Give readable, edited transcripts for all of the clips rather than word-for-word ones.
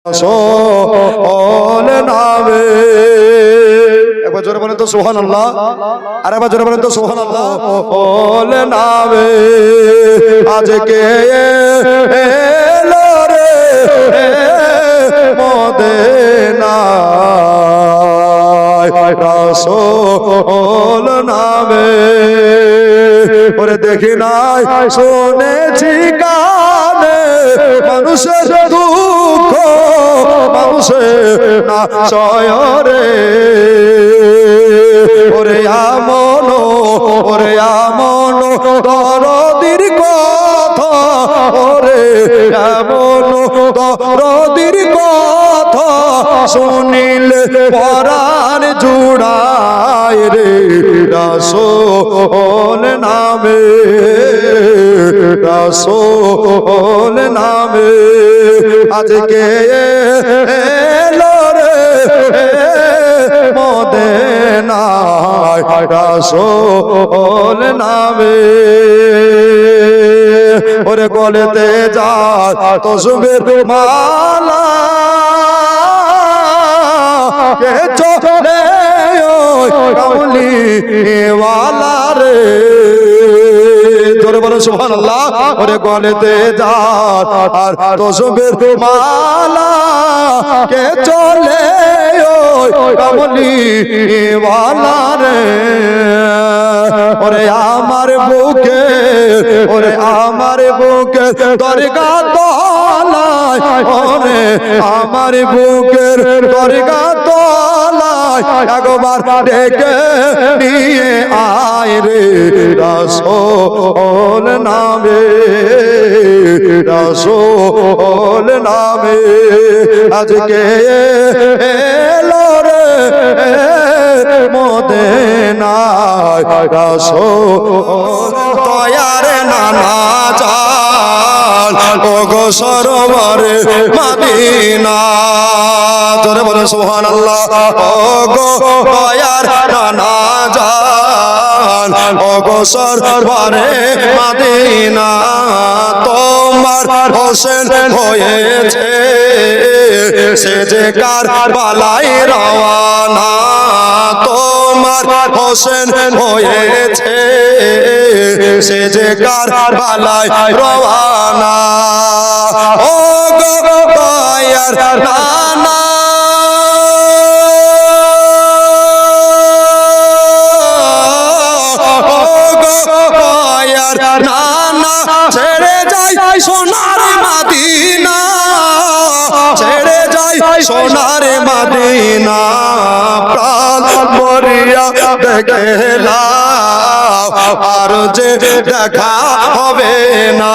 রাসূল নামে। একবার জোরে বলেন তো সুবহানাল্লাহ, আর একবার জোরে বলেন তো সুবহানাল্লাহ। রাসূল নামে আজকে এলো রে মদিনায়, রাসূল নামে। ওরে দেখি নাই শুনেছি কানে মানুষের দুঃখ মানুষের না সয়রে। ওরে আমন দরদির কথা, ওরে এমন দরদির কথা শুনিলে পরাণ জুড়ায় রে। রাসূল নামে, রাসূল নামে আজকে এলো রে মদিনায়, রাসূল নামে। ওরে গলেতে যায় তসবির মালা কে চলে ওই কামলি ওয়ালা রে। জোরে বলো সুবহানাল্লাহ। ওরে গলেতে যায় আর তসবির মালা কে চলে ওই কামলি ওয়ালা রে। ওরে আমার বুকে, ওরে আমার বুকে দরগা তলায়, ওরে আমার বুকের দরগা তলায় একবার ডেকে নিয়ে আয় রে। রাসূল নামে, রাসূল নামে আজকে এলো রে মদিনায়, রাসূল তয়ার নানা চাল ওগো সরোবরে মদিনা। জোরে বলো সুবহানাল্লাহ। ওগো তয়ার নানা চাল ওগো সরোবরে মদিনা। তোমার হোসেন হয়েছে সে যে কারবালায় রওয়ানা। তোমার হোসেন হয়েছে সে যে কারবালায় রওয়ানা। ও গো দয়ার নানা, ও গো দয়ার নানা ছেড়ে যাই সোনার মদিনা, ছেড়ে যাই সোনার মদিনা। প্রাণ মরিয়া দেখলাম আর যে দেখা হবে না।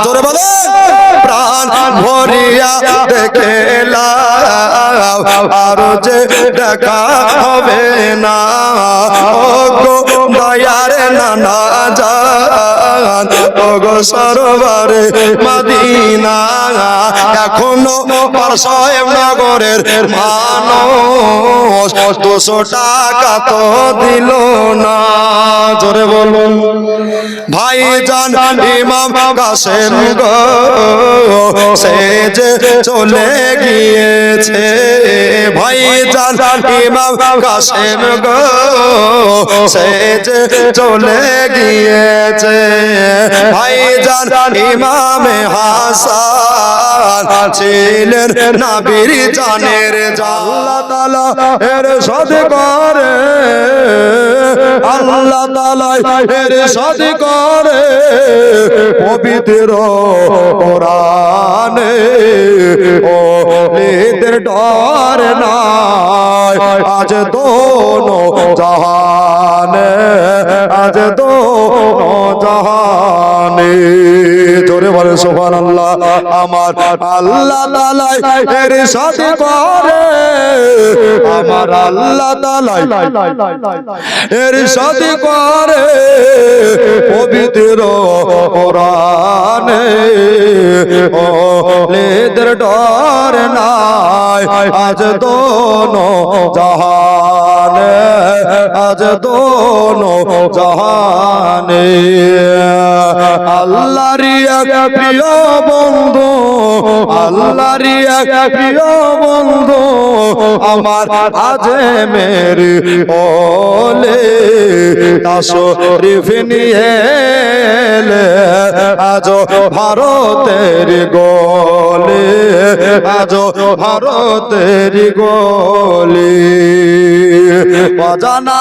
জোরে বলে প্রাণ ভরিয়া দেখলাম আর যে দেখা হবে না। ও গো দয়ার নানা জান ওগো সরোবরে মদিনা। এখনো পারসাহেব নগরের মানুষ 200 টাকা তো দিল না। জোরে বলুন ভাইজান ইমাম কাসেম গো সে যে চলে গিয়েছে। ভাইজান ইমাম কাসেম গো সে যে চলে গিয়েছে। ভাইজান ইমামে হাসান ছিলেন নবীর জানের জান। আল্লাহ তাআলা এর সাথে করে, আল্লাহ তাআলা এর সাথে করে পবিত্র কোরআনে। ও নিদের ডর নাই আজ দোনো জাহানে, আজ দোনো জাহানে। জোরে বলে সুবহানাল্লাহ। আমার আল্লাহ তাআলা এর সাথে করে, আমার আল্লাহ তাআলা এর সাথে করে পবিত্র কোরআনে। ও নিদের ডর নাই আজ দোনো জাহানে, আজ দোনো জাহানে। আল্লাহরই এক প্রিয় বন্ধু, আল্লাহরই এক প্রিয় বন্ধু আমার আজমের ওলে তাশরীফ নিয়ে এলে আজ ভারতের গলে, আজ ভারতের গলে। অজানা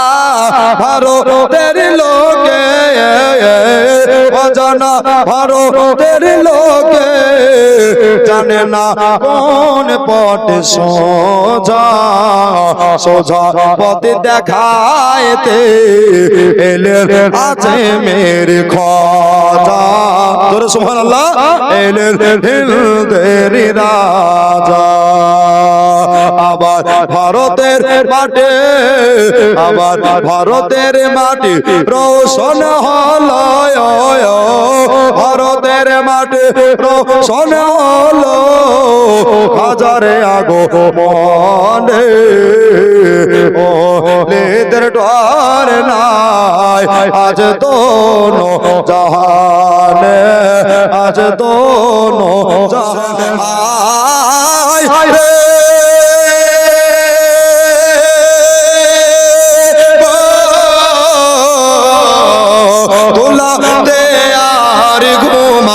ভারতের লোকে, অজানা ভারতের লোকে জানে না কোন পথে সোজা, সোজা পথে দেখাইতে এলেন আজমের খাজা। জোরে সুবহানাল্লাহ। এলেন হিন্দের রাজা। আবার ভারতের মাটি, আবার ভারতের মাটি রোশন হলো, ভারতের মাটি রোশন হলো হাজারে আগমনে। ও লেদের ডর নাই আজ দোনো জাহানে, আজ দোনো জাহানে।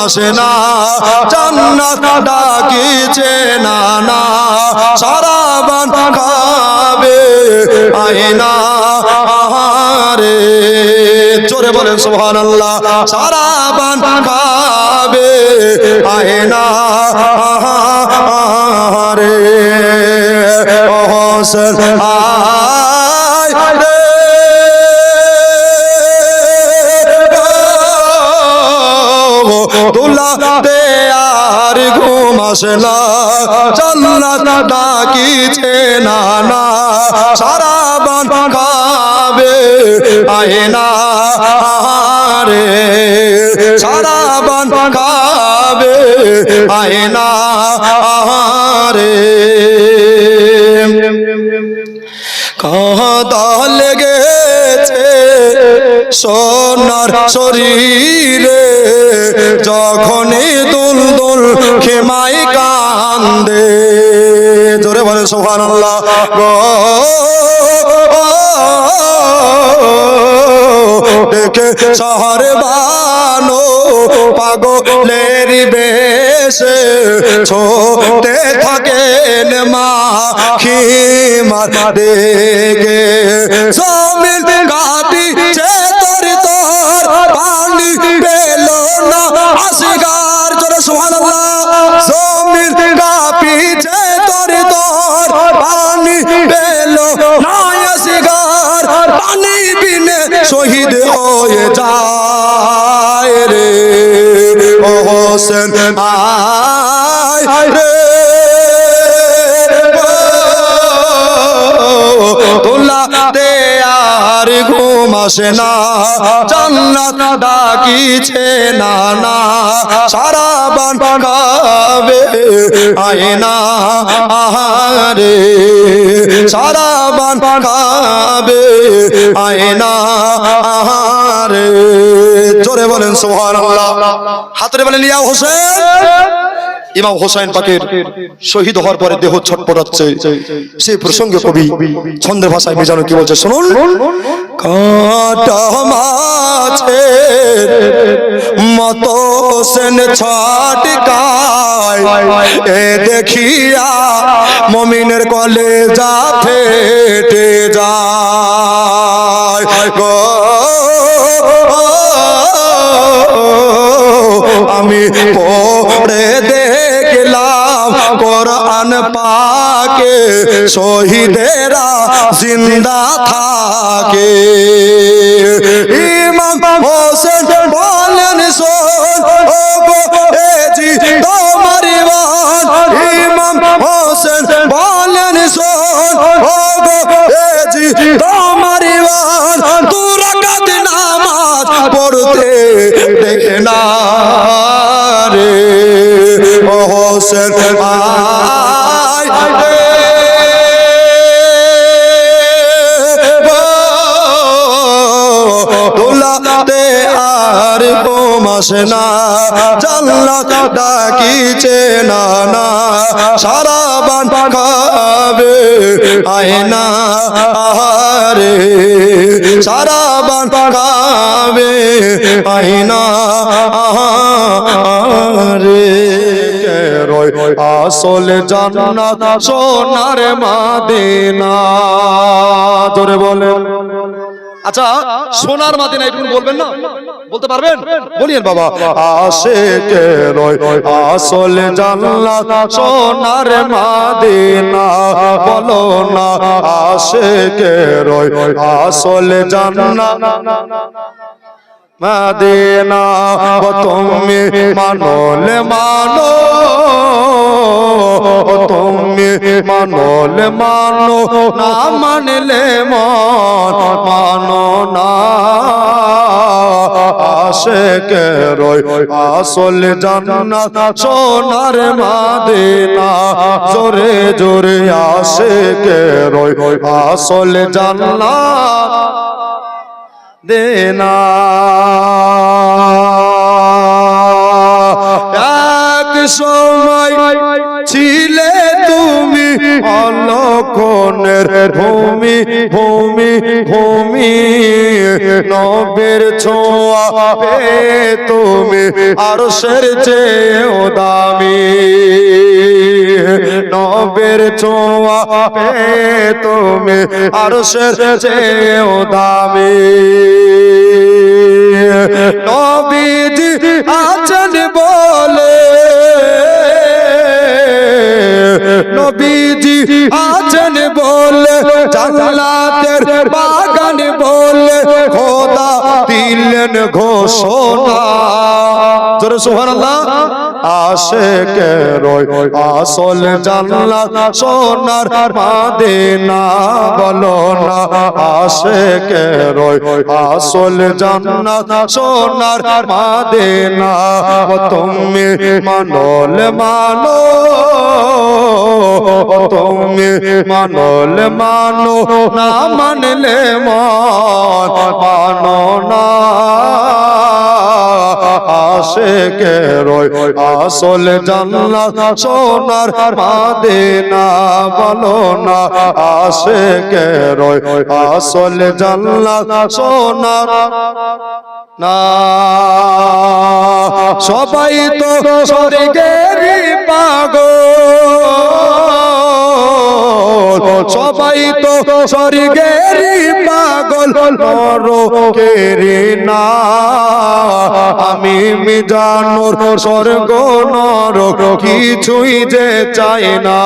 আসে না জান্নাত ডাকিছে না না, সারাবান খাবে আয়না আহারে। জোরে বলেন সুবহানাল্লাহ। সারাবান খাবে আয়না আহারে। ও হোসেন আয় রে, দুলাতে আর ঘুম আসে না, জান্নাত ডাকিছে না না, সারাবান খাবে আয়না রে, সারাবান খাবে আয়না রে। কাঁদা লেগেছে সোনার শরীরে, যখনই দুল দুল খেমাই কান্দে। জোরে বলে সুবহানাল্লাহ। দেখে শহর বানো পাগলের বেশে ছোটে থাকেন মা খিমার দেখে। জমিন কাঁপিছে তোর তোর পানি পেল না আসগার। জোরে সুবহানাল্লাহ। জমিন কাঁপিছে তোর তোর পানি পেল না আসগার, পানি বিনে শহীদ হয়ে যায় রে। ও হোসেন আয় রে, তোলাতে আর ঘুম আসে না, জান্নাত ডাকিছে না না, সারাবান খাবে আয়না আহারে, সারাবান খাবে আয়না আহারে। জোরে বলেন সুবহানাল্লাহ। হাতরে বলেন ইয়া হোসেন। ইমাম হোসেন পাকের শহীদ হওয়ার পরে দেহ ছটপটাচ্ছে, সেই প্রসঙ্গে কবি ছন্দের ভাষায় মিজানো কি বলছে শুনুন। কাঁটা মাছে মতো সেন ছটকায়, এ দেখিয়া মুমিনের কলেজা ফেটে যায় গো। আমি পড়ে দেখলাম কোরআন পাকে শহীদেরা জিন্দা থাকে। ইমাম হোসেন বলেন শোন ও গো এ জি তোমার ইমান। ইমাম হোসেন বলেন শোন ও গো এ জি তোমার ইমান। দু রাকাত নামাজ পড়তে দেখে না রে। ও হোসেন আয় রে, দোলাতে আর ঘুম আসে না, জান্নাত ডাকিছে না না, সারাবান খাবে আয়না আহারে, সারাবান খাবে আয়না আহারে। আসল জান্নাত সোনার মদিনা, জোরে বলেন। আচ্ছা, সোনার মদিনা একটু বলবেন না, বলতে পারবেন? বলিয়েন বাবা। আশিকের আসল জান্নাত সোনার মদিনা, বলো না আশিকের আসল জান্নাত মদিনা। তুমি মানলে মানো, তুমি মানলে মানো, না মানলে মন মানো না। আশিকের আসল জান্নাত সোনার মদিনা, জোরে জোরে আশিকের আসল জান্নাত দেনা। এক সময় ছিলে তুমি অলক্ষণের ভূমি ভূমি ভূমি, নবীর ছোঁয়া পেয়ে তুমি আরশের চেয়েও দামি, নবীর ছোঁয়া পেয়ে তুমি আরশের চেয়েও দামি। নবীজি আছেন বলে, নবীজি আছেন বলে, জান্নাতের বাগান বলে খোদা দিলেন ঘোষণা, জোরে সুবহানাল্লাহ। আশিকের আসল জান্নাত সোনার মদিনা, বলো না আশিকের আসল জান্নাত সোনার মদিনা। তুমি মানলে মানো, তুমি মানলে মানো, না মানলে মন মানো না। আশিকের আসল জান্নাত সোনার মদিনা, বলো না আশিকের আসল জান্নাত সোনার না। সবাই তো স্বর্গেরই পাগল, সবাই তো স্বর্গেরই পাগল, নরকেরই না। আমি মিজানুর স্বর্গ নরক কিছুই যে চাই না,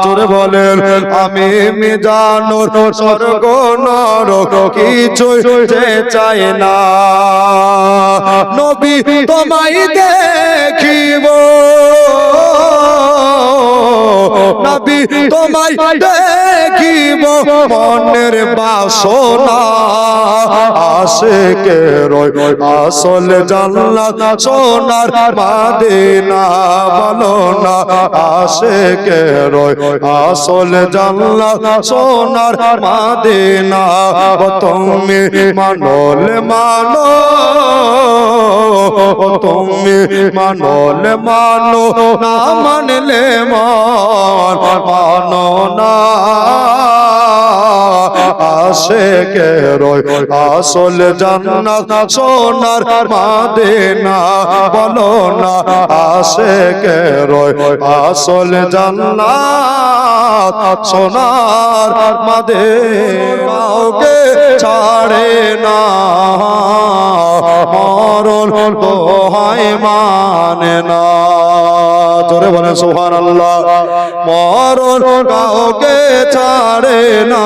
জোরে বলেন। আমি মিজানুর স্বর্গ নরক কিছুই যে চাই না। নবী তোমায় দেখিব, নবী তোমায় দেখিব মনের বাসনা। আশিকের আসল জান্নাত সোনার মদিনা, বলো না আশিকের আসল জান্নাত সোনার মদিনা। তুমি মানলে মানো, তুমি মানলে মানো, না মানলে মন মানো না। আশিকের আসল জান্নাত সোনার মদিনা, বলো না আশিকের আসল জান্নাত সোনার মদিনা। কাউকে ছাড়ে না মরণ দোহাই মানে না, জোরে বলেন সুবহানাল্লাহ। মরণ কাউকে ছাড়ে না,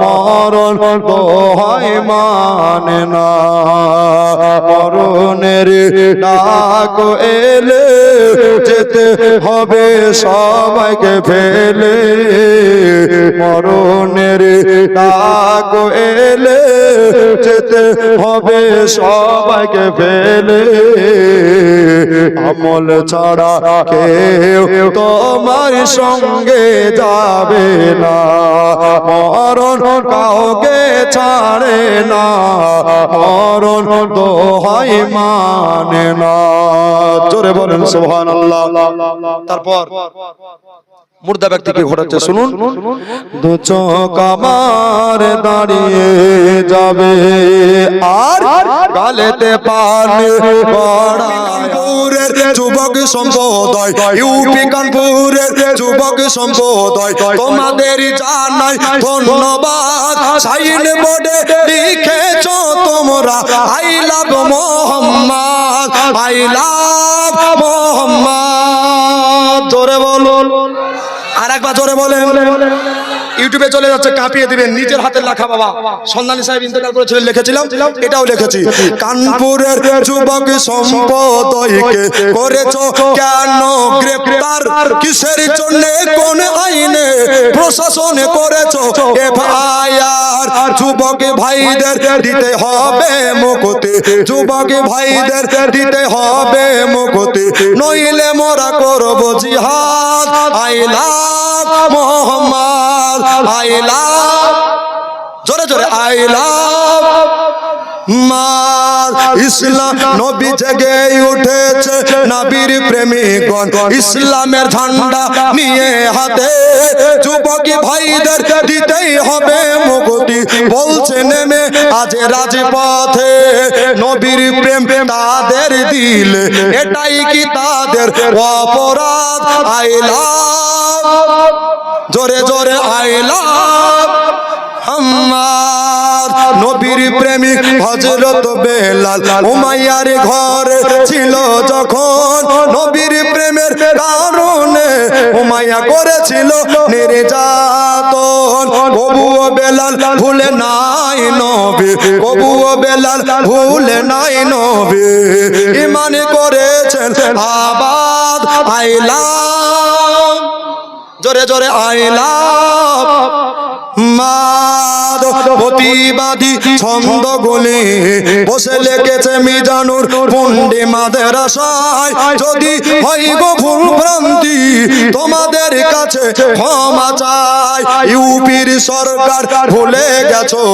মরণ দোহাই মানে না। মরণের ডাক এলে যেতে হবে সবাইকে ফেলে, মরণের ডাক এলে যেতে হবে সবাইকে ফেলে। আমল ছাড়া কেউ তোমার সঙ্গে যাবে না, মরণ কাউকে ছাড়ে না, মরণ দোহাই মানে না। জোরে বলেন সুবহানাল্লাহ। তারপর মুর্দা ব্যক্তিকে ঘোরাচ্ছে, শুনুন। দু চোখ আমার দাঁড়িয়ে যাবে আর গালেতে পানি কানপুরের যুবক সম্প্রদায়, ইউপি কানপুরের যুবক সম্প্রদায়, তোমাদের জানাই ধন্যবাদ। সাইন বোর্ডে লিখেছো তোমরা I love Muhammad, I love Mohammad. জোরে বলুন, আর একবার জোরে বলেন। ইউটিউবে চলে যাচ্ছে, কাঁপিয়ে দিবেন। নিজের হাতের লেখা বাবা সন্ধানী সাহেব ইন্তেকাল করেছিলেন, লিখেছিলাম, এটাও লিখেছি। কানপুরের যুবক সম্প্রদায়কে করেছো কেন গ্রেফতার? কিসের জন্য, কোন আইনে প্রশাসনে করেছো এফআইআর? যুবক ভাইদের দিতে হবে মুক্তি, যুবক ভাইদের দিতে হবে মুক্তি, নইলে মোরা করব জিহাদ। আই লাভ মোহাম্মদ, আই লাভ, জোরে জোরে আই লাভ মার। ইসলাম নবী জেগে উঠেছে, নবীর প্রেমিকগণ ইসলামের ঝান্ডা নিয়ে হাতে, যুবক ভাইদের দিতেই হবে মুক্তি, বলছে নেমে আজ রাজপথে। নবীর প্রেম তাদের দিল, এটাই কি তাদের অপরাধ? আই লাভ, জোরে জোরে আই লাভ আমার। নবীর প্রেমিক হযরত বেলাল উমাইয়ার ঘরে ছিল যখন, নবীর প্রেমের কারণে উমাইয়া করেছিল নির্যাতন। তবুও বেলাল ভুলে নাই নবী, তবুও বেলাল ভুলে নাই নবী, ঈমান করেছেন আবাদ। আই লাভ, জোরে জোরে আই লাভ মাদ। প্রতিবাদী ছন্দ গুলি বসে লিখেছে মিজানুর পুন্ডি মাদ্রাসায়, যদি হয় গো ভুল ভ্রান্তি তোমাদের কাছে ক্ষমা চাই। ইউপির সরকার ভুলে গেছো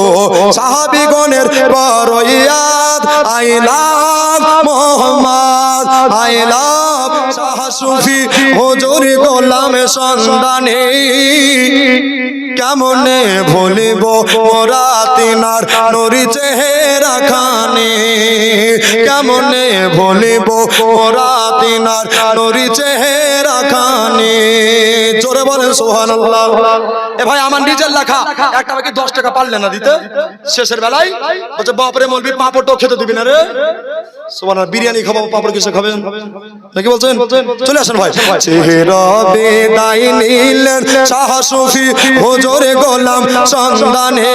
সাহাবীগণের বরয়াত। I love Muhammad, I love Shah Sufi Huzur Golam সন্ধানী, কেমনে ভুলিব মোরা তিনার নুরি চেহারা খানি, কেমনে ভুলিব মোরা তিনার নুরি চেহারা খানি। জোরে বলেন সুবহানাল্লাহ। এ ভাই আমার নিজের লেখা, একটা বাকি 10 টাকা পারলে না দিতে, শেষের বেলায় বলছে বাপরে মৌলবি পাঁপড়টাও খেতে দিবি না রে। সুবহানাল্লাহ, বিরিয়ানি খাবো, পাঁপড় কিসে খাবেন নাকি বলছেন? চলে আসেন ভাই। চেহারা বিদায় নিলেন শাহ সুফি হুজুর গোলাম সন্ধানী,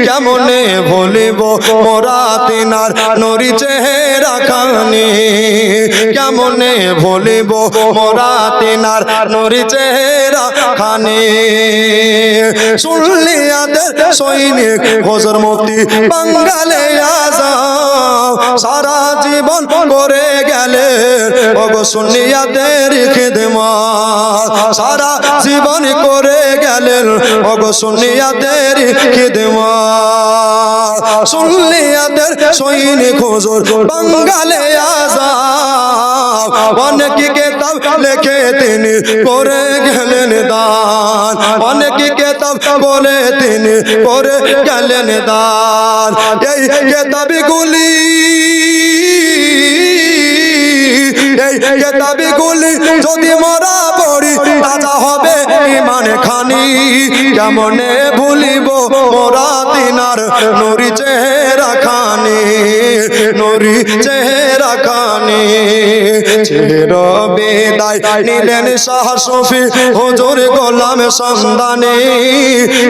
কেমনে ভুলিব মোরা তিনার নুরি চেহারা খানি, কেমনে ভুলিব মোরা তিনার নুরি চেহারা খানি। সুন্নিয়াদের সৈনিক হুজুর মুফতি বাঙালে আযাব, সারা জীবন করে গেলেন ওগো সুন্নিয়াদের খিদমত, সারা জীবন করে গেলেন ওগো সুন্নিয়াদের খিদমত। সুন্নিয়াদের সৈনিক হুজুর বাঙালে আযাব, অনেক কিতাব লিখে তিনি করে গেলেন দান, অনেক কিতাব বলে তিনি করে গেলেন দান। এই কিতাবগুলি, এই কিতাবগুলি যদি মোরা পড়ি তাজা হবে ঈমান খানি, কেমনে ভুলিব মোরা তিনার নুরি চেহারা খানি, নুরি চেহারা খানি। চির বিদায় নিলেন শাহ সুফি হুজুর গোলাম সন্ধানী,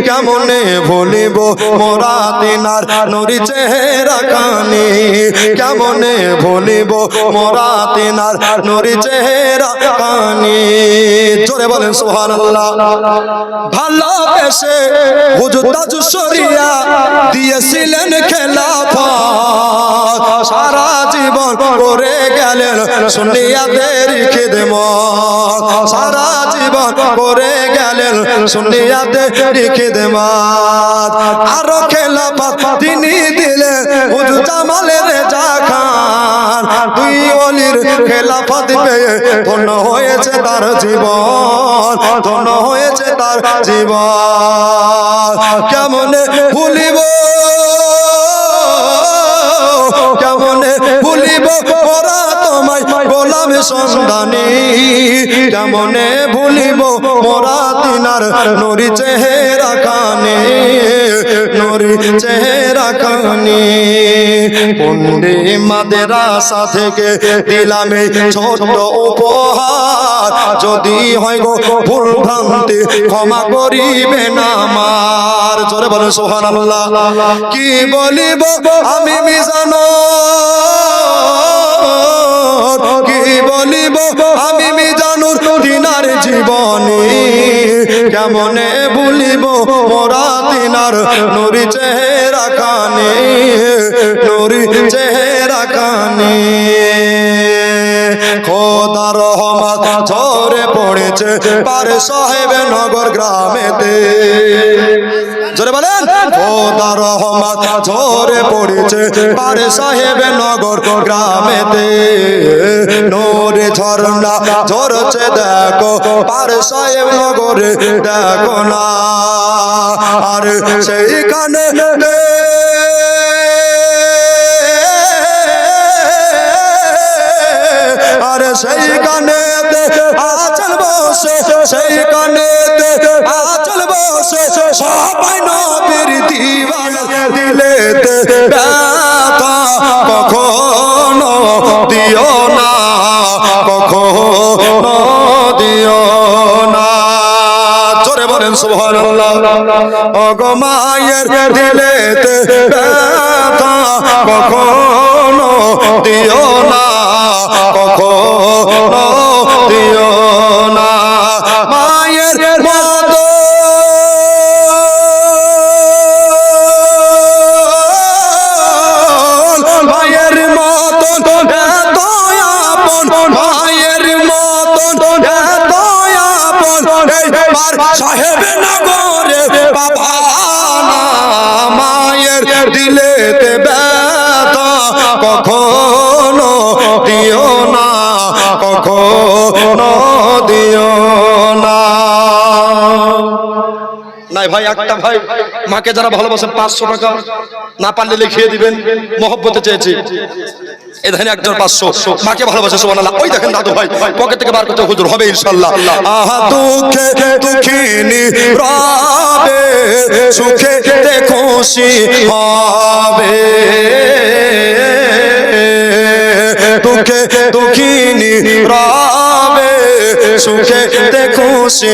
কেমনে ভুলিব মোরা তিনার নুরি চেহারা খানি, কেমনে ভুলিব মোরা তিনার নুরি চেহারা খানি। জোরে বলেন সুবহানাল্লাহ। ভালোবেসে হুজুর তাজ শরিয়া দিয়েছিলেন খেলাফত, সারা জীবন করে গেলেন সুন্নিয়াদের খিদমত, সারা জীবন করে গেলেন গেলেন সুন্নিয়াতে খিদমত আরো খেলাফত তিনি দিলেন হুজুর জামালের রেজা খান দুই ওলির খেলাফত পেয়ে ধন্য হয়েছে তার জীবন ধন্য হয়েছে তার জীবন কেমনে ভুলিব কেমনে ভুলিব ওরা তোমায় গোলাম সন্ধানী কেমনে ভুলিব মোরা তিনার নুরি চেহারা খানে নুরি চেহারা খানে পন্ডি মাদ্রাসা থেকে দিলাম এই ছোট্ট উপহার যদি হয় গো ভুল ভ্রান্তি ক্ষমা করিবেন আমার জোরে বলেন সুবহানাল্লাহ কি বলিব আমি মিজানো কি বলিব আমি মিজানুর তিনার জীবনী কেমনে ভুলিব মোরা তিনার নুরি চেহারা খানে নুরি চেহারা খানে খোদার রহমত ঝরে পড়েছে পারে সাহেব নগর গ্রামেতে জোরে বলেন খোদার রহমত ঝরে পড়েছে পারে সাহেব নগর গ্রামেতে নূরে ঝরনা ঝরছে দেখো পারে সাহেব নগরে দেখো না আর সেইখানে আরে সেইখানে আচল বসে সেইখানে আচল বসে সবাই নবীর দিওয়ানা দিলেতে ব্যথা কখনো দিও না কখনো দিও না জোরে বলেন সুবহানাল্লাহ ওগো মায়ের দিলেতে ব্যথা কখনো দিও না কখনো দিও না মায়ের মত মায়ের মত এত আপন মায়ের মত এত আপন এইবার সাহেব নগরে বাবা না মায়ের দিলেতে ব্যথা কখনো দিও না কখনো দিও না নাই ভাই একটা ভাই মাকে যারা ভালোবাসেন 500 টাকা না পারলে লিখিয়ে দিবেন মহব্বতে চেয়েছি এই দেখেন একজন 500 মাকে ভালোবাসে সুবহানাল্লাহ ওই দেখেন দাদু ভাই পকেট থেকে বার করতে হুজুর হবে ইনশাআল্লাহ আহা দুঃখে দুঃখিনী রবে সুখে খুশি হবে দুঃখে দুঃখিনী রবে সুখে খুশি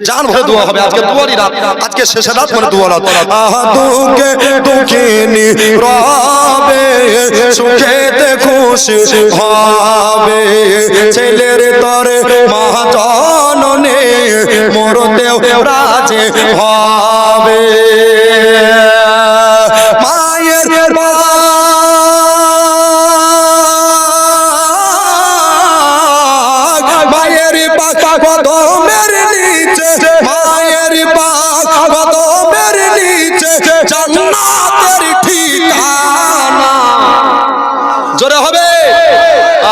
জান ভরে দোয়া হবে আজকে দুয়ারি রাত আজকে শেষ রাত মানে দোয়া রাত আহা দুঃখে দুঃখিনী রবে সুখেতে খুশি হবে ছেলের তরে মা জননী মরতেও রাজি হবে মায়ের মায়ের পাক কদমের নিচে মায়ের পাক কদমের নিচে জান্নাতের ঠিকানা জোরে হবে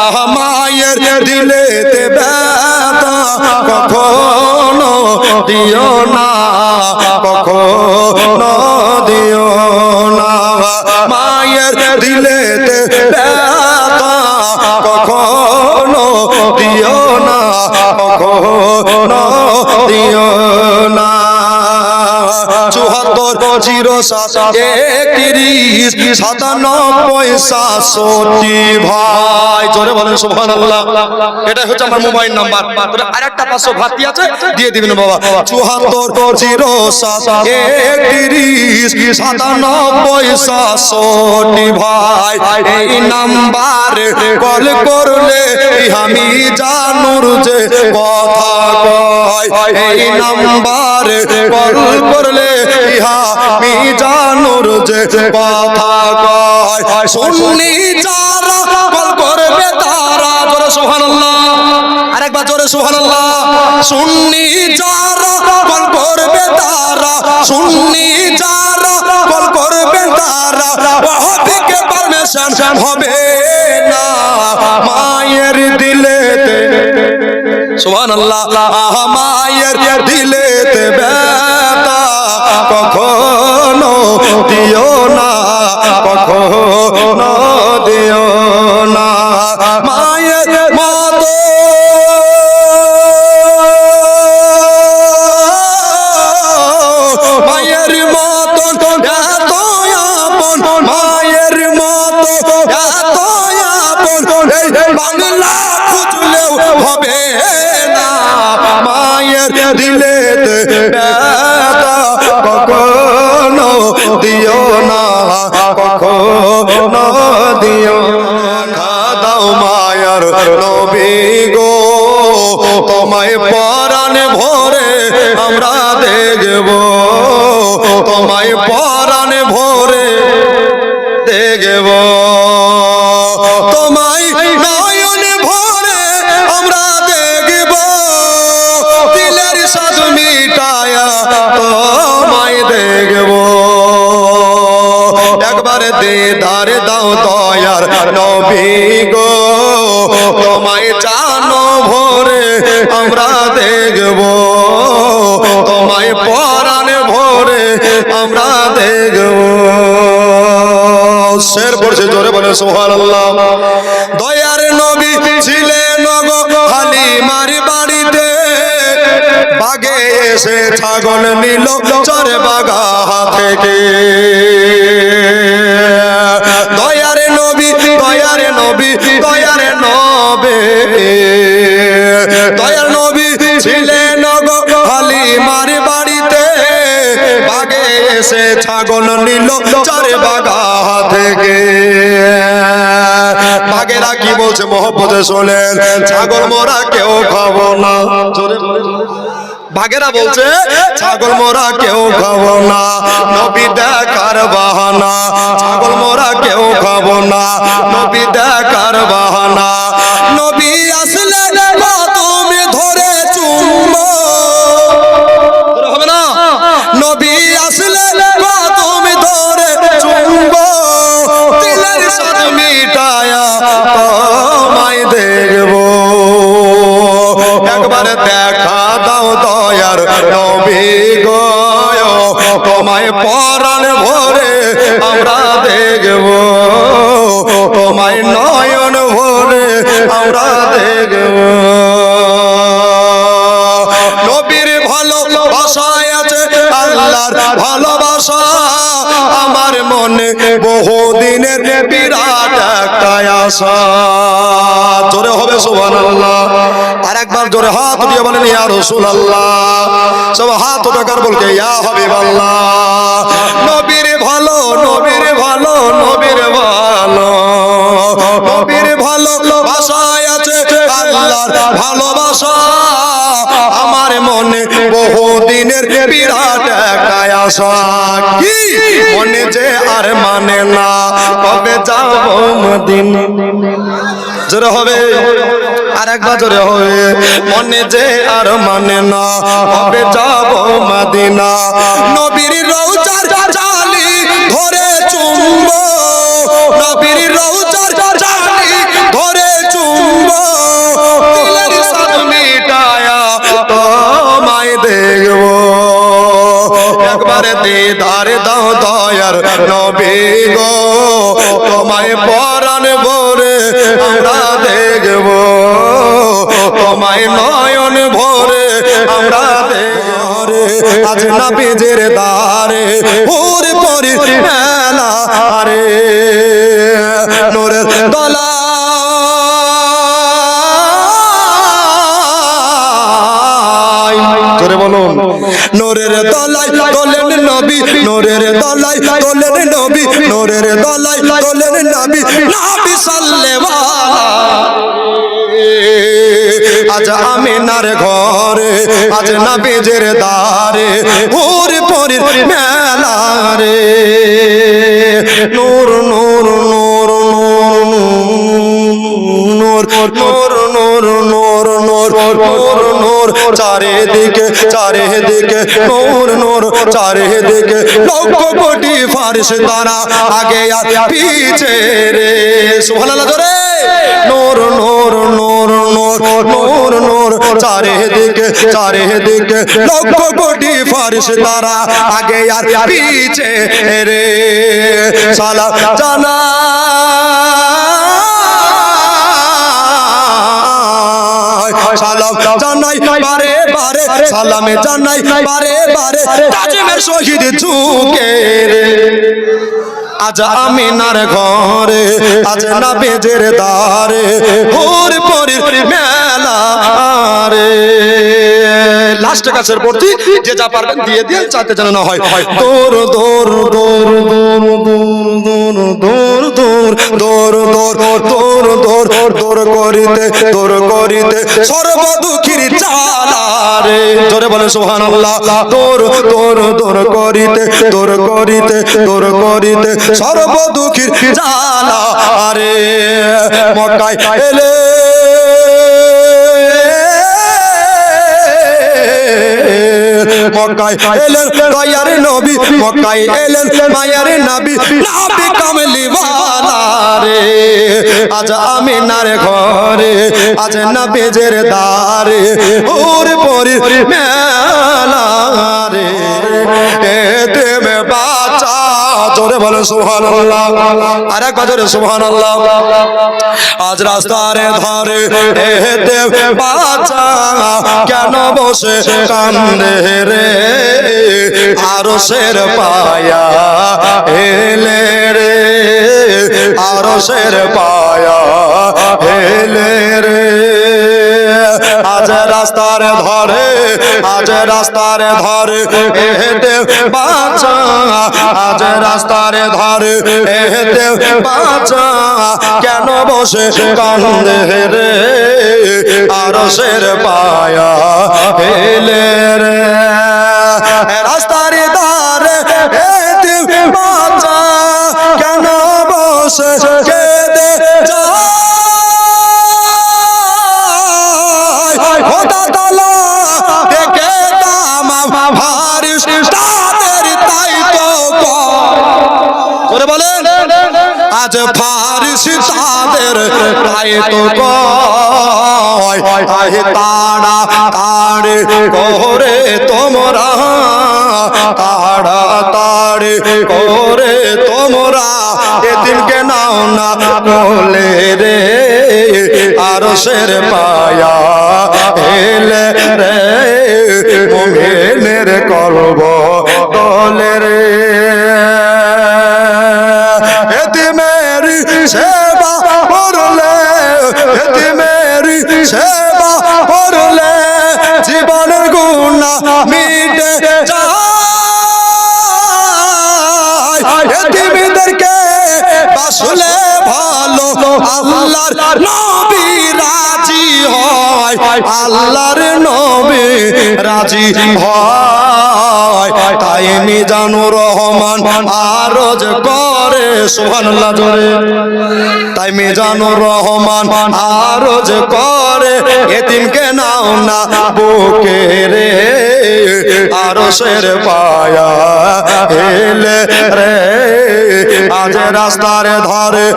আহা মায়ের দিলেতে ব্যথা কখনো দিও না কখনো দিও না মায়ের দিলেতে ব্যথা কখনো দিও না কখনো দিও না 74 0 7 31 97 67 ভাই জোরে বলেন সুবহানাল্লাহ এটা হচ্ছে আমার মোবাইল নাম্বার আরেকটা 500 ভাতি আছে দিয়ে দিবেন বাবা 74 0 7 31 97 67 ভাই এই নাম্বারে কল করলে আমি জানুর যে কথা কয় এই নাম্বারে কল করলে আমি জানুর যে কথা কয় সুন্নি যারা কল করবে তারা জোরে সুবহানাল্লাহ, আরেকবার জোরে সুবহানাল্লাহ। সুন্নি যারা কল করবে তারা, সুন্নি যারা কল করবে তারা, ওয়াহাবিকে পারমিশন হবে না মায়ের দিলেতে। সুবহানাল্লাহ, মায়ের দিলেতে ব্যথা কখনো দিও না, কখনো দিও না। মায়ের মতো মায়ের মতো এত আপন, মায়ের মতো এত আপন এই বাংলা খুঁজলেও হবে না মায়ের দিলেতে ব্যথা কখনো দিও না, কখনো দিও না। দাও মায়ার নবী গো, তোমায় পরাণ ভরে আমরা দেখব, তোমায় পরাণ ভরে দেখব, তোমায় নয়ন ভরে আমরা দেখব, দিলের সাজ মিটায়া তোমায় দেখব। একবার দিদার দাও দয়ার নবী গো, তোমায় জানো ভরে আমরা দেখব, তোমায় পরাণ ভরে আমরা দেখব। শের পড়ছে জোরে বলে সুবহানাল্লাহ। দয়ার নবী ছিলেন গো হালিমার বাড়িতে, বাগে এসে ছাগল নিল চরে বাগা থেকে। দয়ার নবী, দয়ার নবী, দয়ার নবী, দয়ার নবী ছিলেন গো হালিমার বাড়িতে, বাগে এসে ছাগল নিল চরে বাগা থেকে। বাগেরা কি বলছে মহব্বতে শোনেন, ছাগল মোরা কেউ খাবো না। বাগেরা বলছে ছাগল মোরা কেউ খাবো না, নবী দেখার বাহানা, ছাগল মোরা কেউ খাবো না, নবী দেখার বাহানা। নবী আসলে তুমি ধরে চুম্বো, হবে না? নবী আসলে তুমি ধরে চুম্বো, দিলের সাজ মিটায়া তোমায় দেখবো। একবার দেখা দাও দয়ার নবী গো, তোমায় পরাণ ভরে আমরা দেখব, তোমায় নয়ন ভরে আমরা দেখব। নবীর ভালোবাসায় আছে আল্লাহর ভালোবাসা, আমার মনে বহুদিনের বিরাট একটা আশা। জোরে হবে সুবহানাল্লাহ, আরেকবার জোরে হাত দিয়ে বলেন ইয়া রাসূলুল্লাহ। সব হাত উঠাকার বলকে ইয়া হাবিবাল্লাহ। নবীর ভালো, নবীর ভালো, নবীর ভালো, নবীর ভালোবাসায় আছে আল্লাহর ভালোবাসা, আমার মনে বহুদিনের বিরাট একটা আশা। কি মনে যে আর মানে না, কবে যাব মদিনা। জোরে হবে, আরেকবার জোরে হবে। মনে যে আর মানে না, কবে যাব মদিনা। নবীর রওজার জালি ধরে চুম্বো, নবীর রওজার জালি ধরে চুম্বো, দিলের সাজ মিটায়া তোমায় দেখবো। একবার দিদার দাও দয়ার নবী গো, তোমায় পরাণ ভরে আমরা দেখব, তোমায় নয়ন ভরে আমরা দেখব। আজ নবীজির দারে হুর পরি মেলা রে, নূরের দলা জোরে বলুন। নূরের দলাই দোলেন নবী, নূরের দলাই দোলেন নবী, নূরের দলাই দোলেন নবী, নবী সাল্লাল্লাহু আলাইহি। আজ আমিনার ঘরে, আজ নবীজির দারে হুর পরি মেলা রে, নূর নূর নূর নূর নূর নূর নূর নূর নূর নূর নূর চারিদিকে চারিদিকে নূর নূর চারিদিকে লক্ষ কোটি ফারিস্তারা আগে আর পিছে রে সুবহানাল্লাহ জোরে নূর নূর নূর নূর নূর নূর চারিদিকে চারিদিকে লক্ষ কোটি ফারিস্তারা আগে আর পিছে রে সালাম জানা সালাম জানাই বারে বারে সালামে জানাই বারে বারে তাজিমের শহীদ ঝুঁকে রে আজ আমিনার ঘরে আজ নবীজির দারে হুর পরির মেলা রে লাস্ট কাছের পড়ছি যে যা পারবেন দিয়ে দিয়ে চাতে যেন না হয় দূর দূর দূর দূর দূর দূর দূর দূর দূর দূর দূর দূর করিতে সর্ব দুঃখীর চালা রে জোরে বলেন সুবহানাল্লাহ দূর দূর দূর করিতে সর্ব দুঃখীর চালা রে মক্কায় এলে মক্কায় এলেন দয়ার নবী মক্কায় এলেন মায়ার নবী নবী কামলিওয়ালা রে আজ আমিনার ঘরে আজ নবীজির দারে ওর পরি মেলা রে এতে মে বাঁচা জোরে বলে সুবহানাল্লাহ আরেকবার জোরে সুবহানাল্লাহ আজ রাস্তার ধারে এতে বাঁচা কেন বসে কান্দে রে আরশের পায়া এলে রে আরশের পায়া এলে রে আজ রাস্তার ধারে আজ রাস্তার ধারে এতে বাঁচা আজ রাস্তার ধারে এতে বাঁচা কেন বসে কান্দে রে আরশের পায়া এলে রে রাস্তার ধারে এতে বাঁচা কেন বসে কেঁদে যায় খোদা তাআলা দেখে তামাম ফারিস্তাদের তাই তো করে বলেন আজ ফারিস্তাদের তাই তো কয় আহে তাড়া তাড়ে করে তোমরা তাড়া তাড়ে করে তোমরা এদিনকে নাও না বলে রে আরশের পায়া এলে রে মুমিনের কলব দলে রে এতিমের সেবা করলে এতিমের সেবা করলে জীবনের গুনাহ মিটে যায় এতিমদেরকে বাসলে ভালো আল্লাহর নবী রাজি হয় আল্লাহর নবী রাজি হয় তাই মিজানুর রহমান আরজ করে সুবহানাল্লাহ জোরে তাই মিজানুর রহমান আরজ করে এতিমকে নাও না বুকে রে আরশের পায়া এলে রে আজ রাস্তার ধারে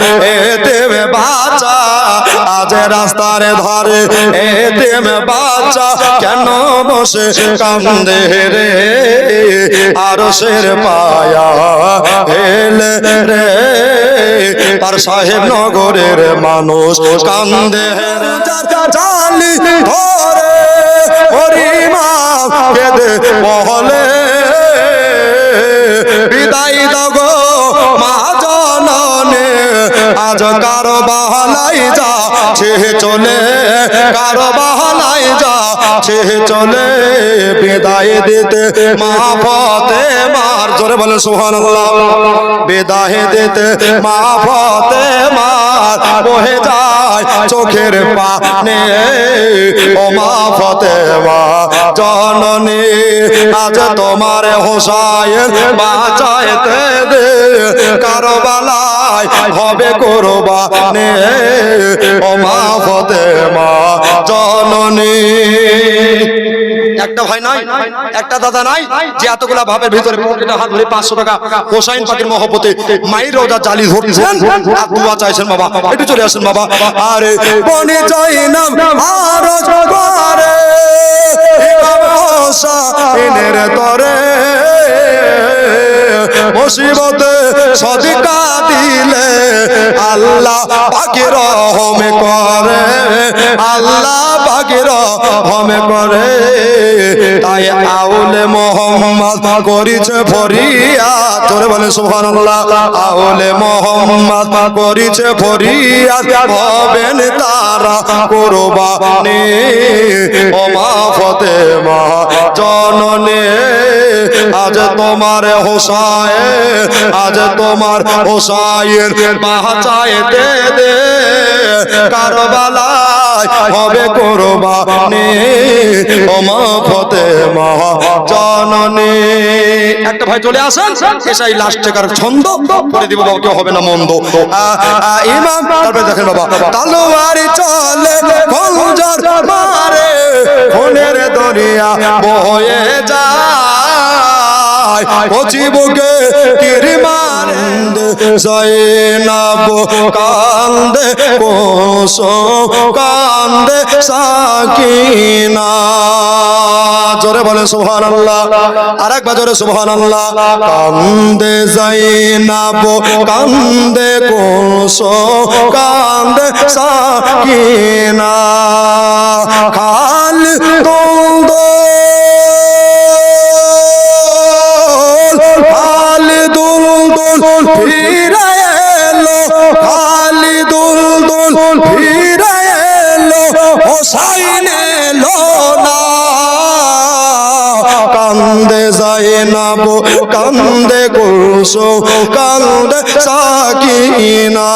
এতিম বাচ্চা আজ রাস্তার ধারে এতিম বাচ্চা কেন বসে কান্দে রে আরশের পায়া এলে রে তার সাহেব নগরের মানুষ কান্দে জালি ধরে হরিমা কেঁদে বলে বিদায় দাও মা জননী আজ কারো বাহালাই যা ছে চলে কারো বাহালাই যা ছে চলে বিদায় দিতে মা ফাতেমার জোরে বলেন সুবহানাল্লাহ বিদায় দিতে মা ফাতেমার বহে যায় চোখের পানে ও মা ফাতেমা জননী আজ তোমার হোসাইন বাঁচাইতে দে কারবালায় হবে কুরবানি ও মা ফাতেমা জননী। একটা ভাই নাই, একটা দাদা নাই যে এতগুলা ভাবের ভিতরে পকেটে হাত ধরে 500 টাকা হোসাইন পাকের মহব্বতে মায়ের রোজা জালি ধরছেন আর দোয়া চাইছেন বাবা। একটু চলে আসেন বাবা। আরে বনে জয়নাব আরজ করে ইমাম হোসাইনের তরে, মুসিবতে সদকা দিলে আল্লাহ পাকের রহম করে, আল্লাহ পাকের রহম করে। তাই আউলে মোহাম্মদ করিছে ফরিয়াদ, জোরে বলে সুবহানাল্লাহ। আউলে মোহাম্মদ করিছে ফরিয়াদ, হবেন তারা কুরবানি। ও মা ফাতেমা জননী, আজ তোমার হোসাইন, আজ তোমার হোসাইন বাঁচাইতে দে, কারবালায় হবে কুরবানি। ও মা ফাতেমা জননী। একটা ভাই চলে আসেন, এসাই লাস্ট টাকার ছন্দ করে দিব বাবা, কেউ হবে না মন্দ। ইমাম তারপরে দেখেন বাবা, তলোয়ার চলে খঞ্জর মারে, খুনের দরিয়া বয়ে যায়, কচি বুকে তীর মারন্দে জয়নাব কান্দে, কুসুম কান্দে সাকিনা। জোরে বলে সুবহানাল্লাহ, আরেকবার জোরে সুবহানাল্লাহ। কান্দে জয়নাব কান্দে কুসুম কান্দে সাকিনা, খাল তুল খালি দুল ফিরে এলো, খালি দুল ফিরে এলো, হোসাইন এলো না। কান্দে জয়নাব কান্দে কুসুম কান্দে সাকিনা।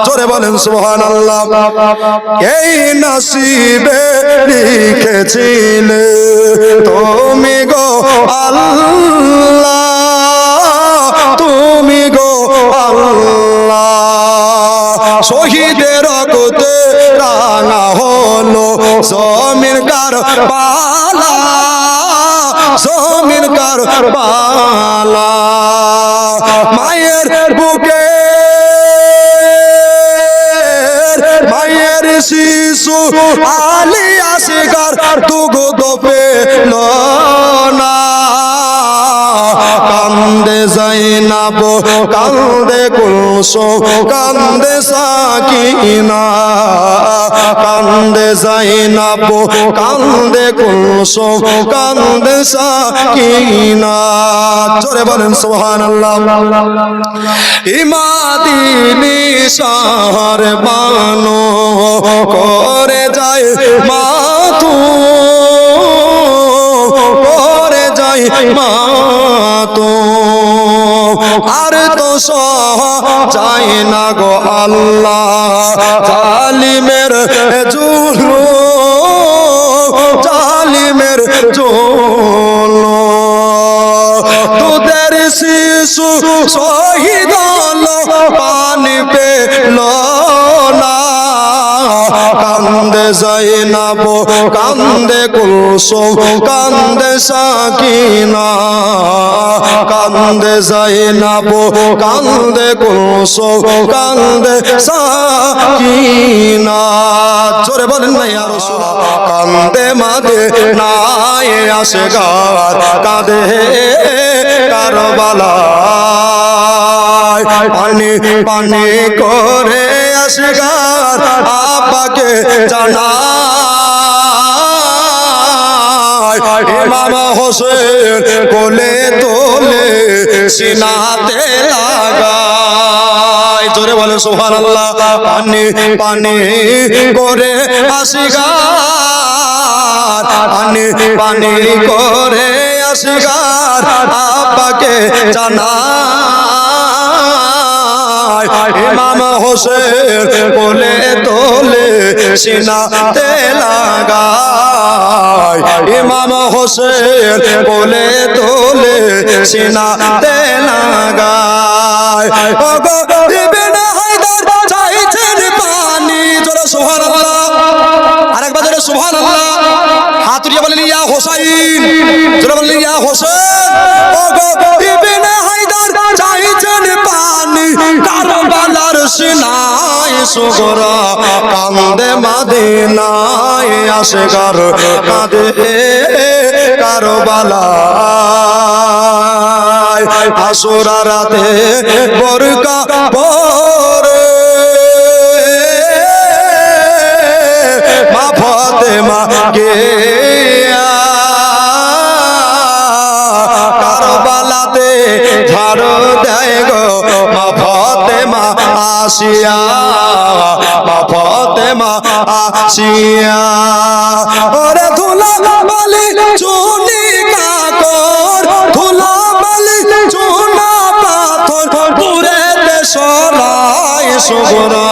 জোরে বলেন সুবহানাল্লাহ। এই নসিবে লিখেছিলে তুমি গো আল্লাহ, তুমি গো আল্লাহ। শহীদের রক্তে রাঙা হলো জমিন কারবালা, জমিন কারবালা। মায়ের বুকে মায়ের শিশু আলী আসগার দুগ্ধ পেল না। কান্দে জয়নাব কান্দে কুসুম কান্দে সাকিনা, কান্দে জয়নাব কান্দে কুসুম কান্দে সাকিনা। জোরে বলেন সুবহানাল্লাহ। ইমাদিনী শহর বানো করে যায় মাতু, করে যায় মাতু, আর তো সহ যায় না গো আল্লাহ জালিমের জুলুম, জালিমের জুলুম। দুধের শিশু শহীদ হলো পানি পেল না। কান্দে জয়নাব কান্দে কুসুম কান্দে সাকিনা, কান্দে জয়নাব কান্দে কুসুম কান্দে সাকিনা। জোরে বলেন না ইয়া রাসূলুল্লাহ। কান্দে মদিনায়ে আসগার, কাঁদে কারবালায়, পানি পানি করে আসগার আব্বাকে জানায়। ইমাম হোসেন কোলে তোলে সিনাতে লাগায়। জোরে বলে সুবহানাল্লাহ। পানি পানি করে আসগার, পানি পানি করে আসগার আব্বাকে জানায়। ইমাম হোসেন কোলে তোলে সিনাতে লাগায়, ইমাম হোসেন কোলে তোলে সিনাতে লাগায়। ওগো ইবনে হায়দার চাইছেন পানি, জোরে সুবহানাল্লাহ। সুগরা কান্দে মদিনায় আসগার কাঁদে কারবালায় আশুরা রাতে বোরকা পরে মা ফাতেমা কে কারবালাতে ঝাড়ু দেয় গো মা ফাতেমা আসিয়া মা ফাতেমা আসিয়া ওরে ধুলা বালি চুনি কাকর ধুলা বালি চুনা পাথর পুরেতে সরাই সুগরা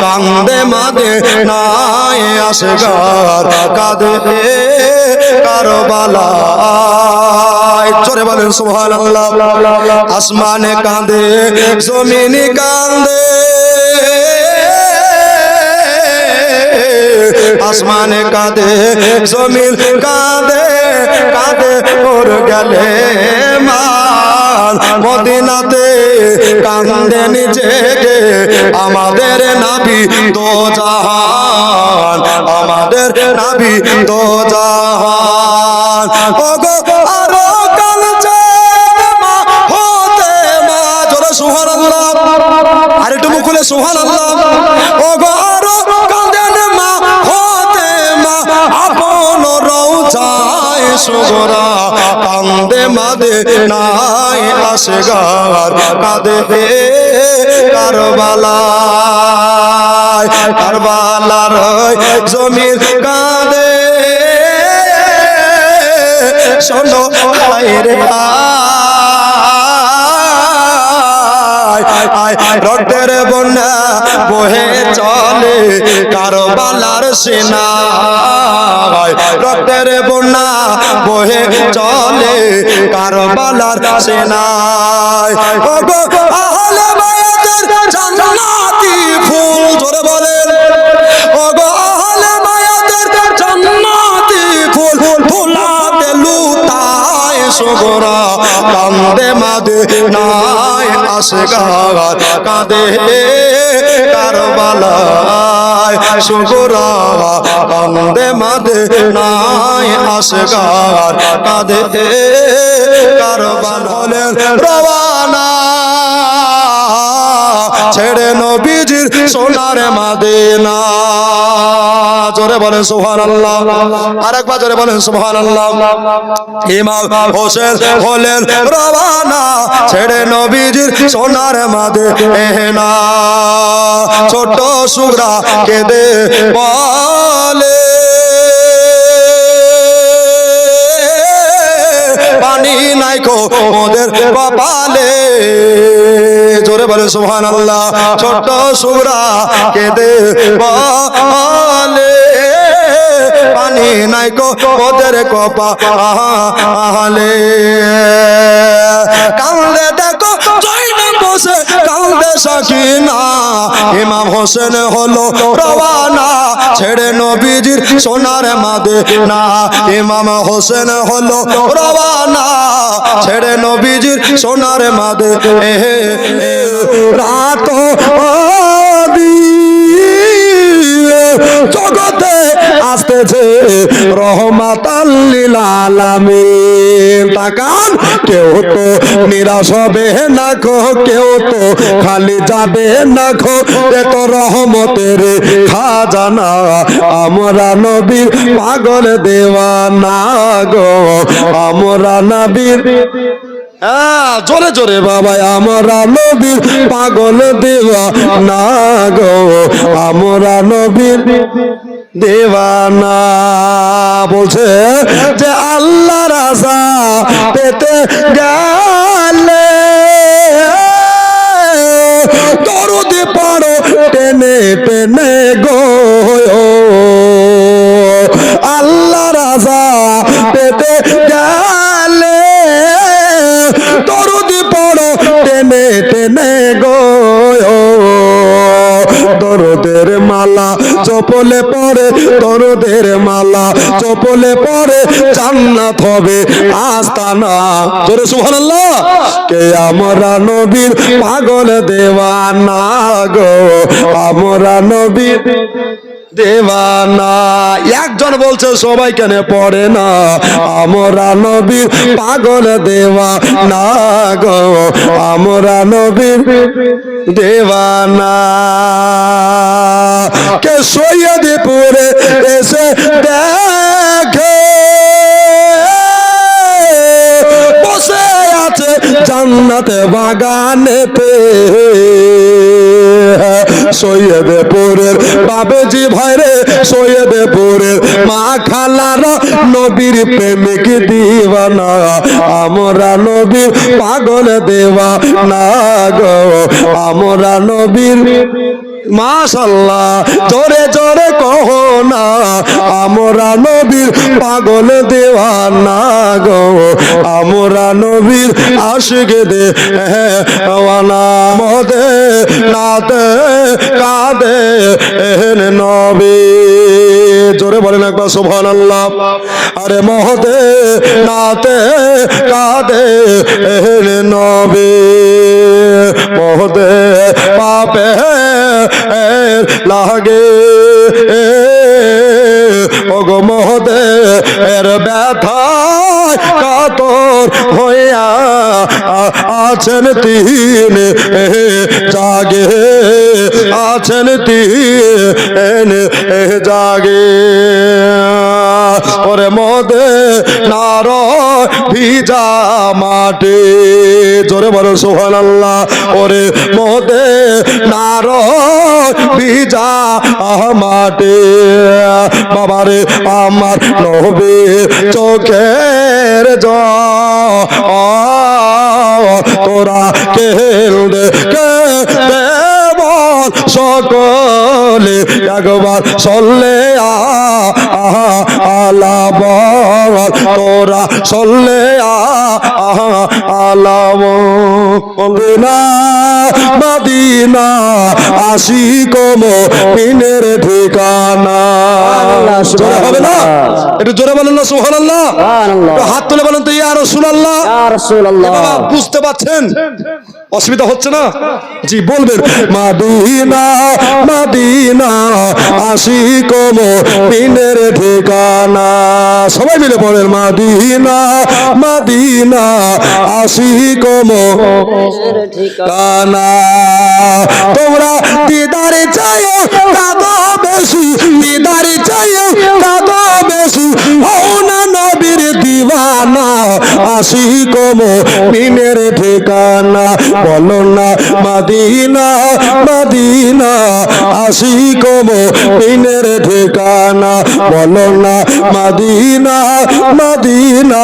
কান্দে মদিনায় আসগার কাঁদে কারবালায় জোরে বলেন সুবহানাল্লাহ আসমানে কাঁদে জমিনে কাঁদে আসমানে কাঁদে জমিন কাঁদে কাঁদে ওর গেলে মাল মদিনাতে কাঁদে নিজেকে আমাদের নবী দো জাহান আমাদের নবী দো জাহান ওগো আরো কালচে মা হতে মা জোরে সুবহানাল্লাহ আর একটু মুখ খুলে সুবহানাল্লাহ ওগো আরো কাঁদেন মা হতে মা আপন রওজায় সুগরা কান্দে মদিনায় আসগার কাঁদে কারবালায় কারবালার জমিন কাঁদে শোনো হায়রে রক্তের বন্যা বহে চলে কারবালার সেনায় রক্তের বন্যা বহে চলে কারবালার সেনায় ওগো আহলে বায়াতের জান্নাতি ফুল জোরে বলেন ওগো আহলে বায়াতের জান্নাতি ফুল ফুলাতে লুতায় সুগরা কান্দে মদিনায় আসগার কাঁদে কারবালায় সুগরা কান্দে মদিনায় আসগার কাঁদে কারবালায় রওয়ানা ছেড়ে নবীজির সোনার মদিনা জোরে বলেন সুবহানাল্লাহ আরেকবার জোরে বলেন সুবহানাল্লাহ ইমাম হোসেন হলেন রওয়ানা ছেড়ে নবীজির সোনার মদিনা ছোট সুগরা কেঁদে বলে পানি নাই কো ওদের কপালে জোরে বলে সুবহানাল্লাহ ছোট সুগরা কেঁদে বলে পানি নাই কো ওদের কপালে কান্দে দেখো জয়নাব বসে কান্দে সাকিনা ইমাম হোসেন হলো রওয়ানা ছেড়ে নবীজির সোনার মদিনা ইমাম হোসেন হলো রওয়ানা ছেড়ে নবীজির সোনার মদিনা রাত জগতে আসতেছে রহমাতাল লিল আলামিন তাকান কেউ তো নিরাশ হবে না গো কেউ তো খালি যাবে না গো এত রহমতের খাজানা আমরা নবীর পাগল দেওয়ানা গো আমরা নবীর জোরে জোরে বাবা আমরা নবীর পাগল দেওয়ানা গো আমরা নবীর দেওয়ানা বলছে যে আল্লাহ রাজা পেতে গেলে দরুদ পড়ো টেনে টেনে গো আল্লাহ রাজা পেতে গেলে দরুদ পড়ো টেনে টেনে গো দরুদের মালা চপলে পরে দরদের মালা, চপলে পরে জান্নাত হবে আস্তানা। জোরে সুবহানাল্লাহ। কে আমরা নবীর পাগল দেওয়ানা গো, আমরা নবীর দেওয়ানা। একজন বলছে সবাই কেন পড়ে না, আমরা নবীর পাগল দেওয়ানা গো, আমরা নবীর দেওয়ানা। কে সৈয়দপুরে এসে দেখে বসে আছে জান্নাতে বাগানেতে, সৈয়দপুরের বাবেজি ভাইরে, সৈয়দপুরের মা খালারা নবীর প্রেমিক দিওয়ানা, আমরা নবীর পাগল দেওয়ানা গো, আমরা নবীর। মাশাআল্লাহ, জোরে জোরে কহো না, আমরা নবীর পাগল দেওয়ানা গো, আমরা নবীর আশিক দেওয়ানা। মদে নাতে কাঁদে নবী, জোরে বলেন একবার সুবহানাল্লাহ। আরে মহদে নাতে কাঁদে নবী, মহদে পাপে লাগে ওগো মহদে এর ব্যথায় কাতর হইয়া আছেন তিন জাগে, আছেন তিন জাগে। ওরে মদে নার ভিজা মাটি, জোরে বলো সুবহানাল্লাহ। ওরে মদে নার ভিজা মাটি, বাবারে আমার নবী চোখের জল, তোরা কেঁদে কেঁদে বল সকলে একবার সল্লে আলা বল, তোরা সল্লে আলা মদিনা মদিনা আশিক মুমিনের ঠিকানা। জোরে হবে না? একটু জোরে বলেন না সুবহানাল্লাহ। হাত তুলে বলেন তো ইয়া রাসূলুল্লাহ। ইয়া রাসূলুল্লাহ। বুঝতে পারছেন? অসুবিধা হচ্ছে না? জি বলবেন। মদিনা মদিনা আশিক মুমিনের ঠিকানা, সবাই মিলে পড়েন মদিনা মদিনা আশিক মুমিনের ঠিকানা। তোমরা দিদারে চাইও কাঁদো বেশি, দিদারে চাইও কাঁদো বেশি, হও না নবীর দিওয়ানা আশিক মুমিনের ঠিকানা। বলো না মদিনা মদিনা আশিক মুমিনের ঠিকানা, বলো না মদিনা মদিনা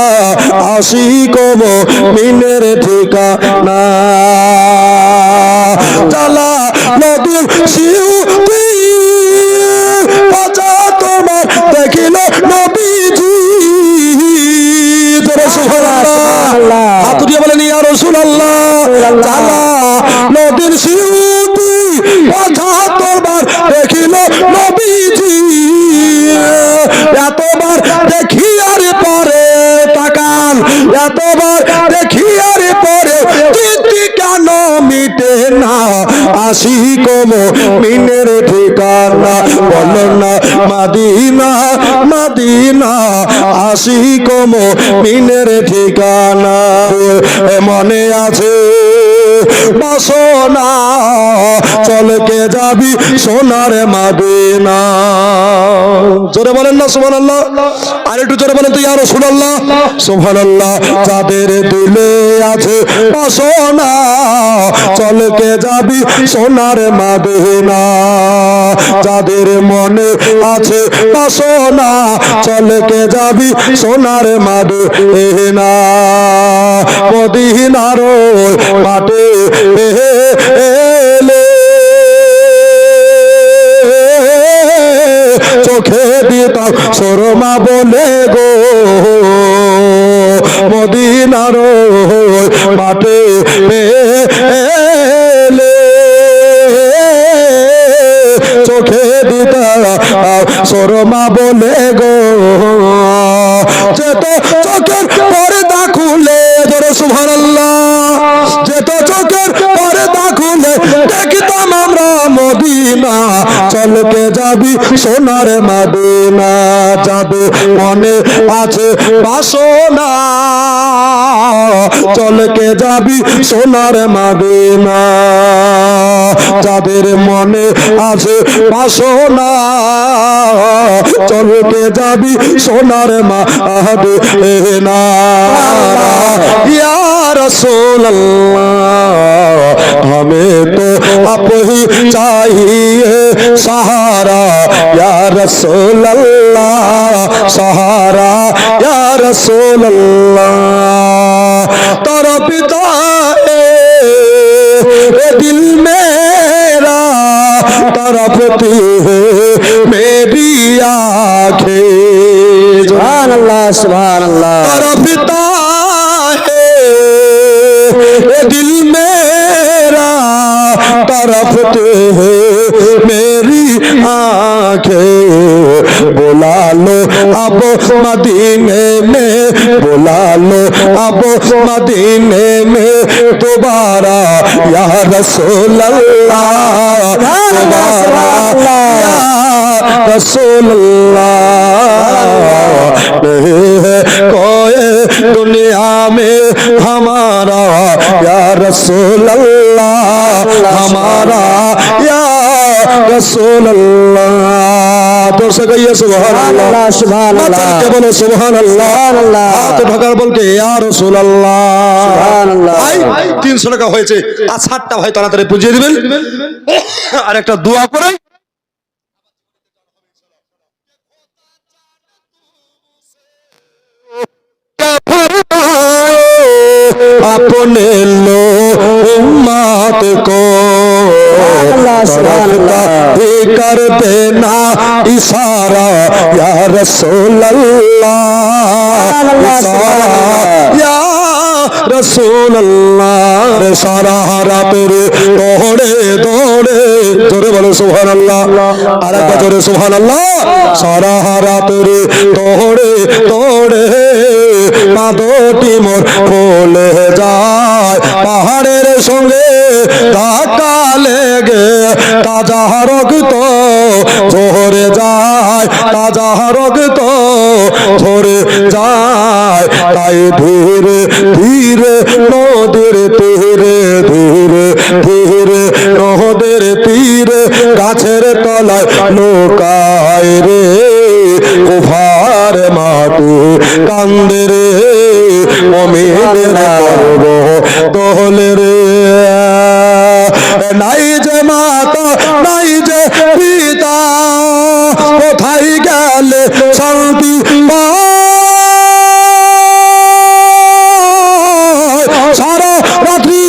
আশিক মুমিনের ঠিকানা। জালা নদীর শিউতি বাঁচা তোমার দেখিল নবীজি, সুবহানাল্লাহ। হাত দিয়ে বলেন ইয়া রাসূলুল্লাহ। জালা নদীর শিউতি বাঁচা তোমার দেখিল নবীজি, এতবার দেখি আর পরে তাকান, এতবার দেখি আর পরে তৃপ্তি কেন মিটে না আশিক মুমিনের ঠিকানা। বলো না মদিনা মদিনা আশিক মুমিনের ঠিকানা। মনে আছে বাসনা চলকে যাবি সোনার মদিনা, জোরে বলেন না সুবহানাল্লাহ। আর একটু জোরে বলেন তো ইয়া রাসূলুল্লাহ। সুবহানাল্লাহ। যাদের দিলে আছে বাসনা চলকে যাবি সোনার মদিনা, যাদের মনে আছে বাসনা চলকে যাবি সোনার মদিনা। মদিনার মাঠে এলে চোখে দিতাম শর্মা বলে গো, মদিনার মাঠে এলে চোখে দিতাম তোর মা বলে গো যেত চোখের পর্দা খুলে ধরে সুবহানাল্লাহ যেত চোখের পর্দা খুলে দেখতাম আমরা মদিনা চলকে যাবি সোনার মদিনা যাবে মনে আছে বাসনা চলকে যাবি সোনার মদিনা যাদের মনে আছে বাসনা চলকে যাবি সোনার মদিনা ইয়া রাসূলুল্লাহ हमें तो आप ही चाहिए सहारा या रसूल अल्लाह सहारा या रसूल अल्लाह तेरा पिता है दिल मेरा तरफती है मेरी आँखें सुभान अल्लाह तेरा पिता है दिल मेरा तरफते हैं मेरी आँखें बुला लो अब मदीने में बुला लो अब मदीने में दोबारा या रसूल अल्लाह दोबारा या रसूल अल्लाह नहीं है कोई दुनिया में हमारा या रसूल अल्लाह हमारा या रसूल अल्लाह तो से कहिए सुभान अल्लाह सुभान अल्लाह के बोलो सुभान अल्लाह हाथ ढाकर बोल के या रसूल अल्लाह सुभान अल्लाह आई 300 টাকা হয়েছে আর 60টা ভাই তাড়াতাড়ি বুঝিয়ে দিবেন আর একটা দোয়া করে अपने लो उम्मत को ही कर देना इशारा या रसूल अल्लाह या रसूल अल्लाह सारा हरा तेरे दौड़े दौड़े जोरे बोलो सुभान अल्लाह अरे जोरे सुभान अल्लाह सारा हरा तेरे दौड़े दौड़े পাদটি মোর ফুলে যায় পাহাড়ের সঙ্গে ধাক্কা লেগে তাজা রক্ত ঝরে যায় তাজা রক্ত ঝরে যায় তাই ধীরে ধীরে নদীর তীরে ধীরে ধীরে নদীর তীরে গাছের তলায় লোকায় রে কুফার মাটি কান্দে রে মুমিনের গর্ব দোলে রে নাই যে মাতা নাই যে পিতা কোথায় গেলে শান্তি সারা রাত্রি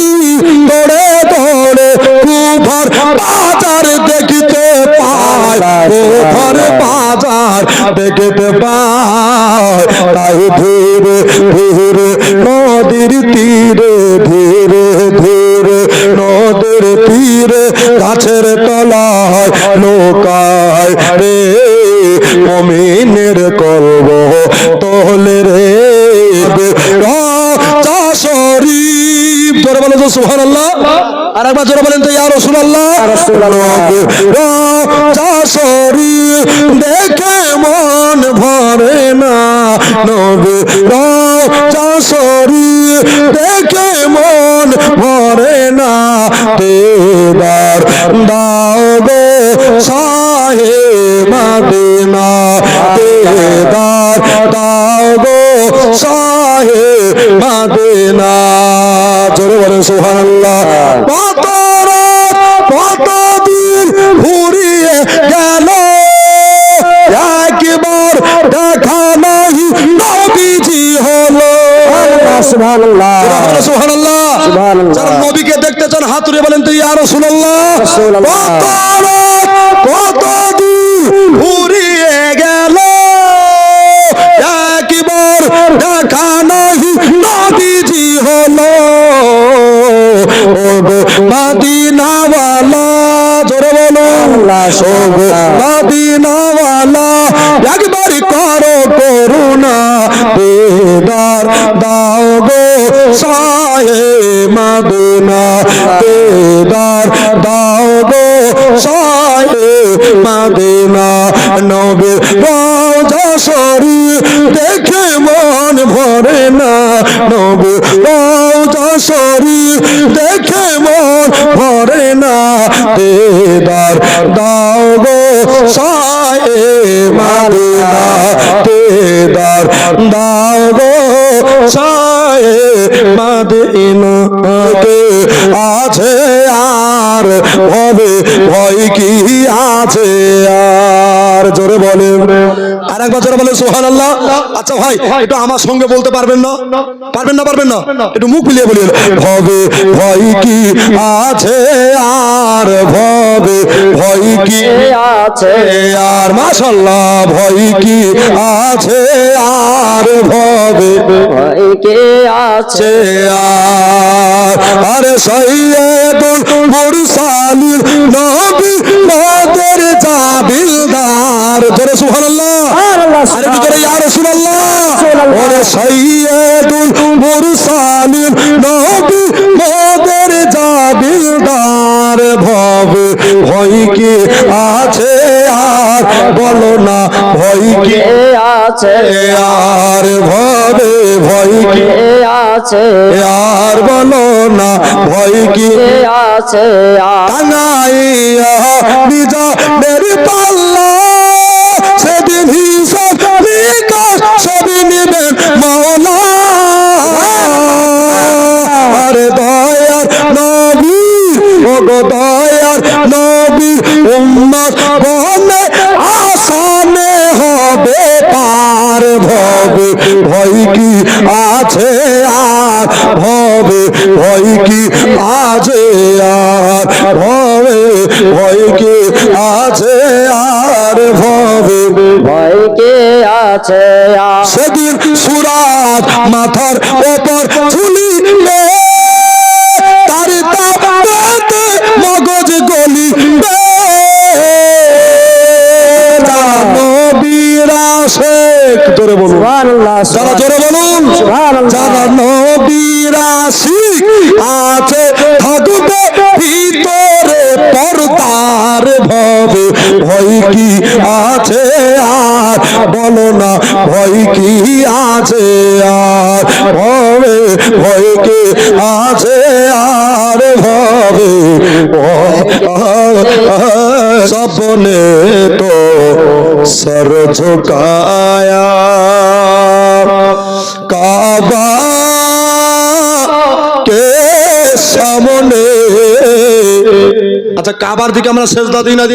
দৌড়ে দৌড়ে কুফার বাজার দেখিতে পায় কুফার বাজার দেখিতে পায় তাই ধীরে ধীরে নদীর তীরে ধীরে ধীরে নদীর তীরে গাছের তলায় লোকায় রে মুমিনের কলব তোলে রে রাজা শরীফ জোরে বলো তো সুবহানাল্লাহ আর একবার জোরে বলেন তো ইয়া রাসূলুল্লাহ রাজা শরীফ দেখে মন ভরে না নবী রাজা শরীফ দেখে মন ভরে না দেদার দাও গো শাহে মদিনা দেদার দাও গো শাহে মদিনা জোরে বলেন সুবহানাল্লাহ কত রাত কত দিন ঘুরিয়ে গেল একবার দেখা নাহি নবীজি হলো সুবহানাল্লাহ সুবহানাল্লাহ যারা নবীকে দেখতে চান হাত তুলে বলেন তো ইয়া রাসূলুল্লাহ কত দিন ঘুরিয়ে গেল একবার দেখা নাহি নবীজি হলো মদিনা ওয়ালা জোরে বলো মদিনাওয়ালা একবার করো করুণা দিদার দাও গো শাহে মদিনা দিদার দাও গো শাহে মদিনা নবীর রওজা শরীফ দেখে মন ভরে না নবীর রওজা শরীফ দেখে মন ভরে না দিদার দাও গো শাহে মদিনা দিদার দাও গো শাহে মদিনা কে আছে আর হবে ভয় কি আছে আর জোরে বলেন আর একবার জোরে বলেন সুবহানাল্লাহ। আচ্ছা ভাই একটু আমার সঙ্গে বলতে পারবেন না পারবেন না একটু মুখ মিলিয়ে বলেন হবে ভয় কি আছে আর ভবে ভয় কি আছে আর মাশাআল্লাহ ভয় কি আছে আর ভবে ভয় কি আছে আর আরে সাইয়্যিদুল মুরসালিন নবী মোদের জাবিলদার জোরে সুবহানাল্লাহ আরে কি করে ইয়া রাসূলুল্লাহ ওরে সাইয়্যিদুল মুরসালিন নবী মোদের জাবিলদার ভবে ভয় কি আছে আর বলো না ভয় কি আছে আর ভবে ভয় কি আছে আর বলো না ভয় কি আছে টাঙ্গাইয়া নিজা মেরি পাল্লা সেদিন হিসাব নিকাশ সবই নিবেন মাওলা আরে দয়ার নবী ও গো দয়ার নবী উম্মত বনে আসানে হবে পার ভবে ভয় কি আছে আর ভবে ভয় কি আছে আর ভবে ভয় কি আছে আর ভবে ভয় কি আছে সেদিন সুরাত মাথার ওপর ঝুলিলে তার তাপতে মগজ গলিবে নবীর আশিক জোরে বলুন সুবহানাল্লাহ যারা জোরে বলুন সুবহানাল্লাহ যারা নবীর আশিক আছে থাকবে ভিতরে পর্দার ভবে ভয় কি আছে আর বলো না ভয় কি আছে আর ভবে ভয় কি আছে আর ভবে सपने तो सर झुकाया काबा के सामने আচ্ছা কাবার দিকে আমরা সেজদা দিই না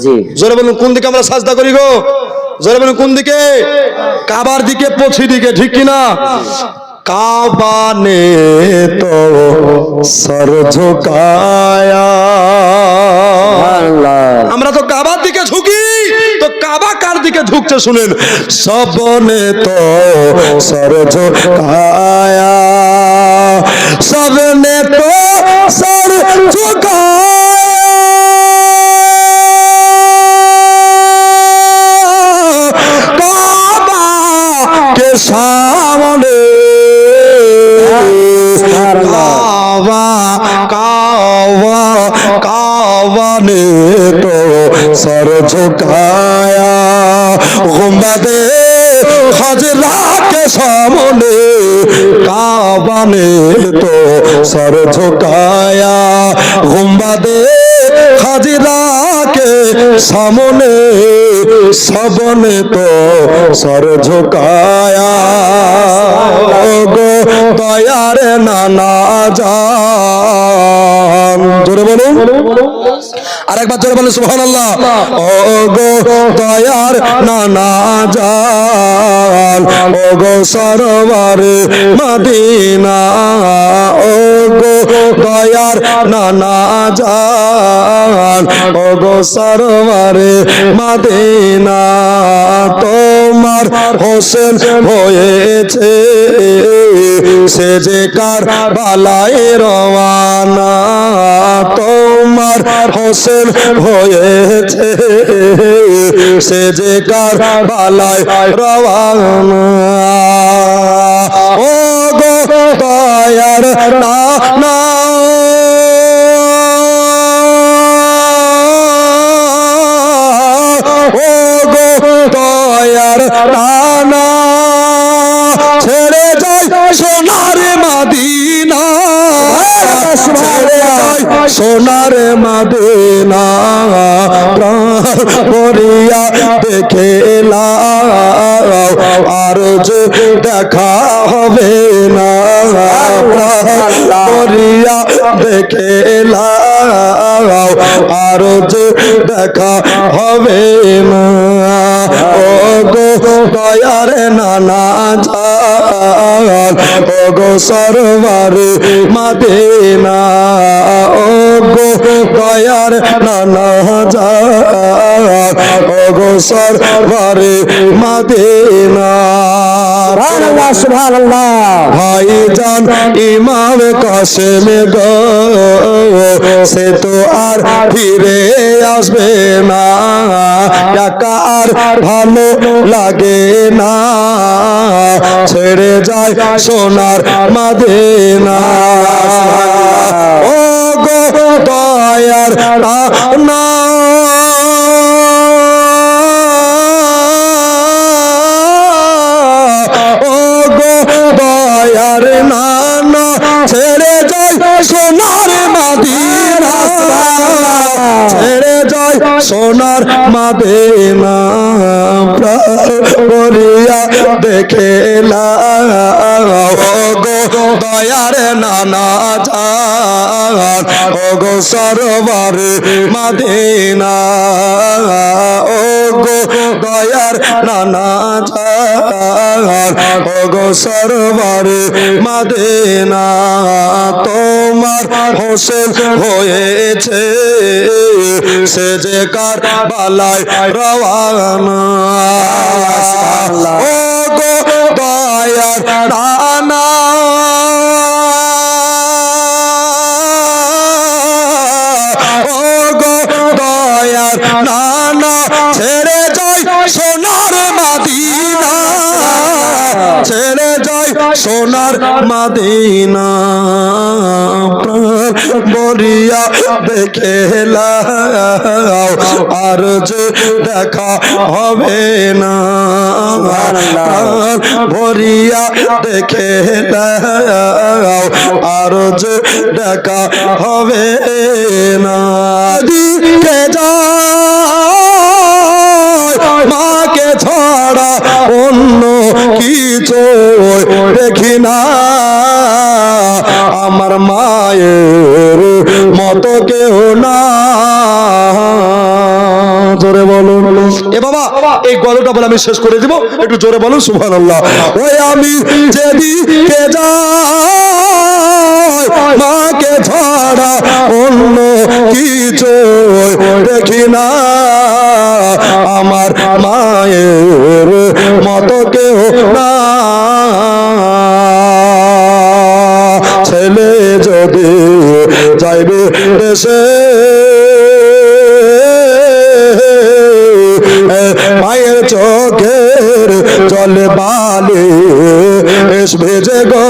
জি জোরে বলুন কোন দিকে আমরা সাজদা করি গো জোরে বলুন কোন দিকে কাবার দিকে পশ্চিম দিকে ঠিক কি না काबा ने तो सर झुकाया আমরা তো কাবার দিকে ঝুঁকি তো কাবা কার দিকে ঝুঁকছে শুনেন सबने तो सर झुकाया सबने तो सर झुकाया काबा के सामने कावा ने तो सर झुकाया गुंबदे खजरा के सामने कावा ने तो सर झुकाया गुंबदे खजरा के सामने सबने तो सर झुकाया गो दयार नाना जान जोरे बोलूं আর একবার জোরে বলেন সুবহানাল্লাহ ও গো দয়ার নানা জান ও গো সরওয়ারে মদিনা ও গো দয়ার নানা জান ও গো সরওয়ারে মদিনা তোমার হোসেন হয়েছে সে যে কারবালায় রওয়ানা তো তোমার হোসেন হয়েছে সে যে কারবালায় রওয়ানা ও গো দয়ার নানা ও গো দয়ার নানা ছেড়ে যাই সোনার মদিনা ছেড়ে যাই সোনার মদিনা প্রাণ করিয়া দেখে আর যে দেখা হবে না প্রাণ করিয়া দেখে আর যে দেখা হবে না ও গো দয়ার নানা জান ও গো সরওয়ার মদিনা ও গো দয়ার নানা জান ও গো সরওয়ার মদিনা সুবহানাল্লাহ সুবহানাল্লাহ ভাইজান ইমাম কাসেম গো সে তো আর ফিরে আসবে না একা আর ভালো লাগে না ছেড়ে যায় সোনার মদিনা ও গো দয়ার নানা ও গো দয়ার নানা ছেড়ে যায় সোনার মদিনা ছেড়ে যায় সোনার মদিনা করিয়া দেখে ও গো দয়ার নানা জান ও গো সরওয়ার মদিনা ও গো দয়ার নানা জান ও গো সরওয়ার মদিনা তোমার হোসেন হয়েছে সে যে কারবালায় রওয়ানা ও গো দয়ার নানা ও গো দয়ার নানা ছেড়ে যাই সোনার মদিনা ছেড়ে যাই সোনার মদিনা বরিয়া দেখে আর যে দেখা হবে না ভরিয়া দেখে আর যে দেখা হবে না দিকে যায় মাকে ছাড়া অন্য কিছু দেখি না আমার মায়ের মতো কেউ না জোরে বলুন এ বাবা এই গল্পটা বলে আমি শেষ করে দিব একটু জোরে বলুন সুবহানাল্লাহ ওই আমি যেদিকে যাই মাকে ছাড়া অন্য কিছু দেখি না আমার মায়ের মতো কেউ না ছেলে যদি যাইবে দেশে মায়ের চোখের জলে বালি এস ভেজে গো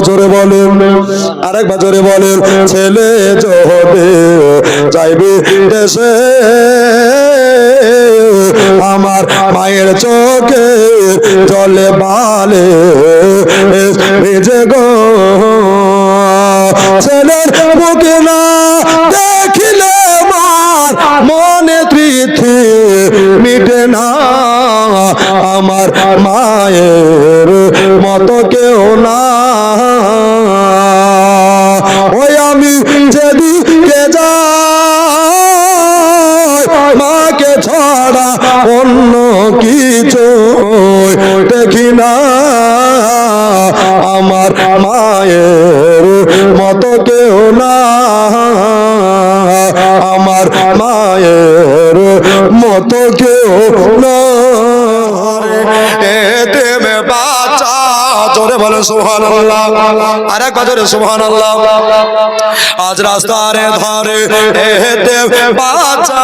জোরে বলেন আরেকবার জোরে বলেন ছেলে যদি যাইবে দেশে আমার মায়ের চোখে জলে বালে ভেজে গো ছেলের বুকে না দেখিলে মার মনে তৃপ্তি মিটে না আমার মায়ের মতো কেউ না ওই আমি যেদিকে যাই মাকে ছাড়া অন্য কিছু দেখি না আমার মায়ের মতো কেউ না আমার মায়ের মতো কেউ না এতে মে বাঁচা জোরে বলে সুবহানাল্লাহ আরেকবার জোরে সুবহানাল্লাহ আজ রাস্তার ধারে এতে বাচ্চা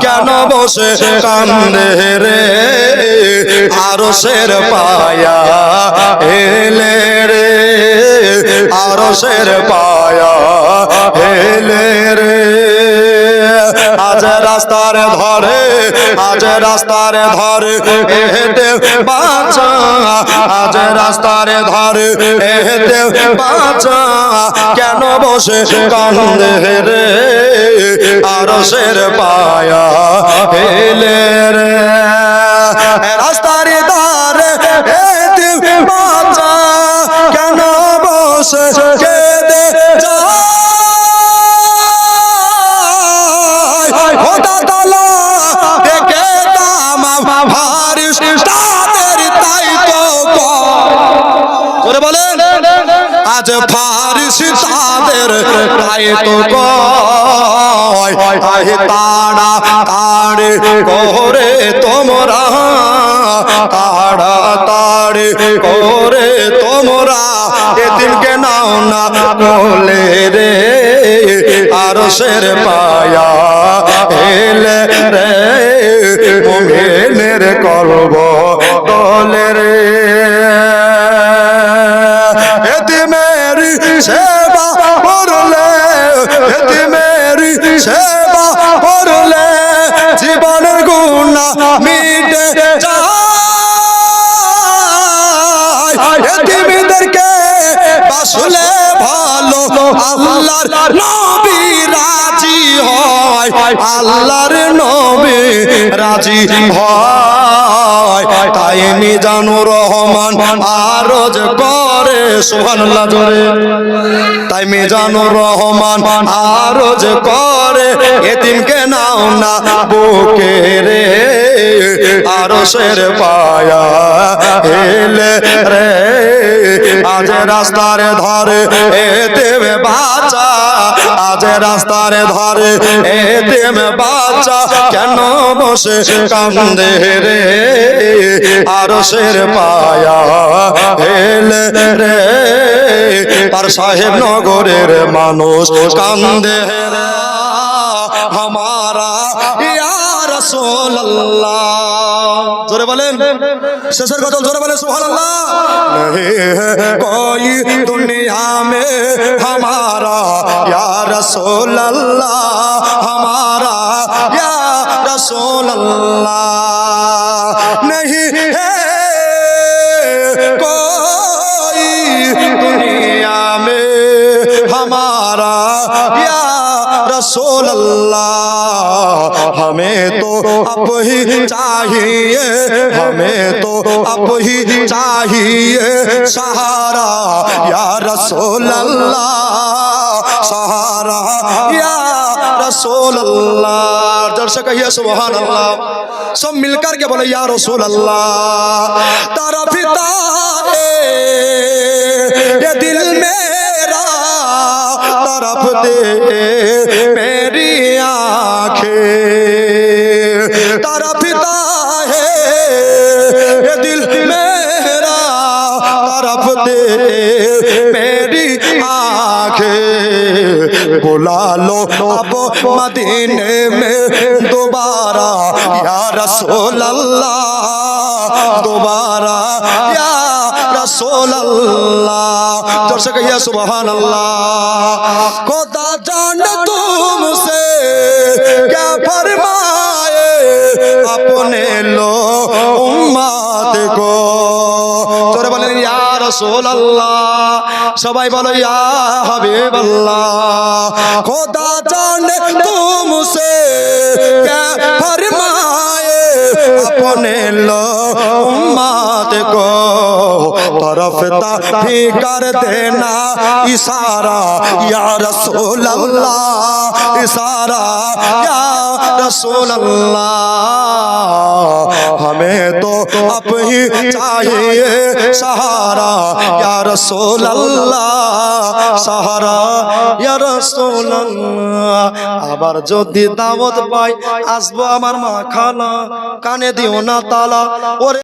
কেন বসে কান্দে রে আরশের পায়া এলে রে আরশের পায়া এলে রে আজ রাস্তার ধারে আজ রাস্তার ধারে এতে বাচ্চা আজ রাস্তার ধারে এতে বাচ্চা কেন বসে কান্দে রে আরশের পায়া এলে রে রাস্তার ধারে এতে বাচ্চা কেন বসে কেঁদে যায় খোদা তাআলা দেখে তামাম ফারিস্তাদের তাই তো করে বলেন আজ ফারিস্তাদের তাই তো কয় আহে তাড়া তাড়ে করে তোমরা তাড়া তাড়ে করে তোমরা এদিনকে নাও না বলে রে আরশের পায়া এলে রে মুমিনের কলব দলে রে এতিমেরি সেবা করলে এতিমেরি সেবা করলে জীবনের গুনাহ মিটে যায় এতিমদেরকে বাসলে ভালো আল্লাহর নবী রাজি হয় আল্লাহর নবী রাজি হয় তাই মিজানুর রহমান আরজ করে সুবহানাল্লাহ জোরে তাই মিজানুর রহমান আরজ করে এতিমকে নাও না বুকে রে আরশের পায়া এলে রে আজ রাস্তার ধারে এতিম বাচ্চা আজ রাস্তার ধারে এতিম বাচ্চা কেন বসে কান্দে রে আরশের পায়া এলে রে তার সাহেব নগরের মানুষ কান্দে রে हमारा या रसूल अल्लाह जोरे बोलें शेषर गजल जोरे बोलें सुभान अल्लाह नहीं है कोई दुनिया में हमारा या रसूल अल्लाह हमारा या रसूल अल्लाह नहीं है कोई दुनिया में हमारा या रसूल अल्लाह हमें तो अब ही चाहिए हमें तो अब ही चाहिए सहारा या रसूल अल्लाह सहारा या रसूल अल्लाह जोर से कहिए सुभान अल्लाह सब मिलकर के बोले या रसूल अल्लाह तरफता ये दिल मेरा तरफ दे मेरी आंखें तरफता है ये दिल मेरा तरफ दे मेरी आंखें बुला लो अब मदीने में दोबारा या रसूल अल्लाह दोबारा या रसूल अल्लाह जोर से कहिए सुभान अल्लाह खुदा जान तुमसे क्या फरमाए अपने लो उम्मत को जोरे बोलें या रसूल अल्लाह सबाई बोलो या हबीब अल्लाह खुदा जान तुमसे क्या फरमाए अपने लो उम्मत को तरफता भी कर देना इशारा या रसूल अल्लाह इशारा या रसूल अल्लाह हमें तो अब ही चाहिए सहारा या रसूल अल्लाह सहारा या रसूल अल्लाह আবার যদি দাওয়াত পাই আসবো আমার মা খালা কানে দিও না তালা ওরে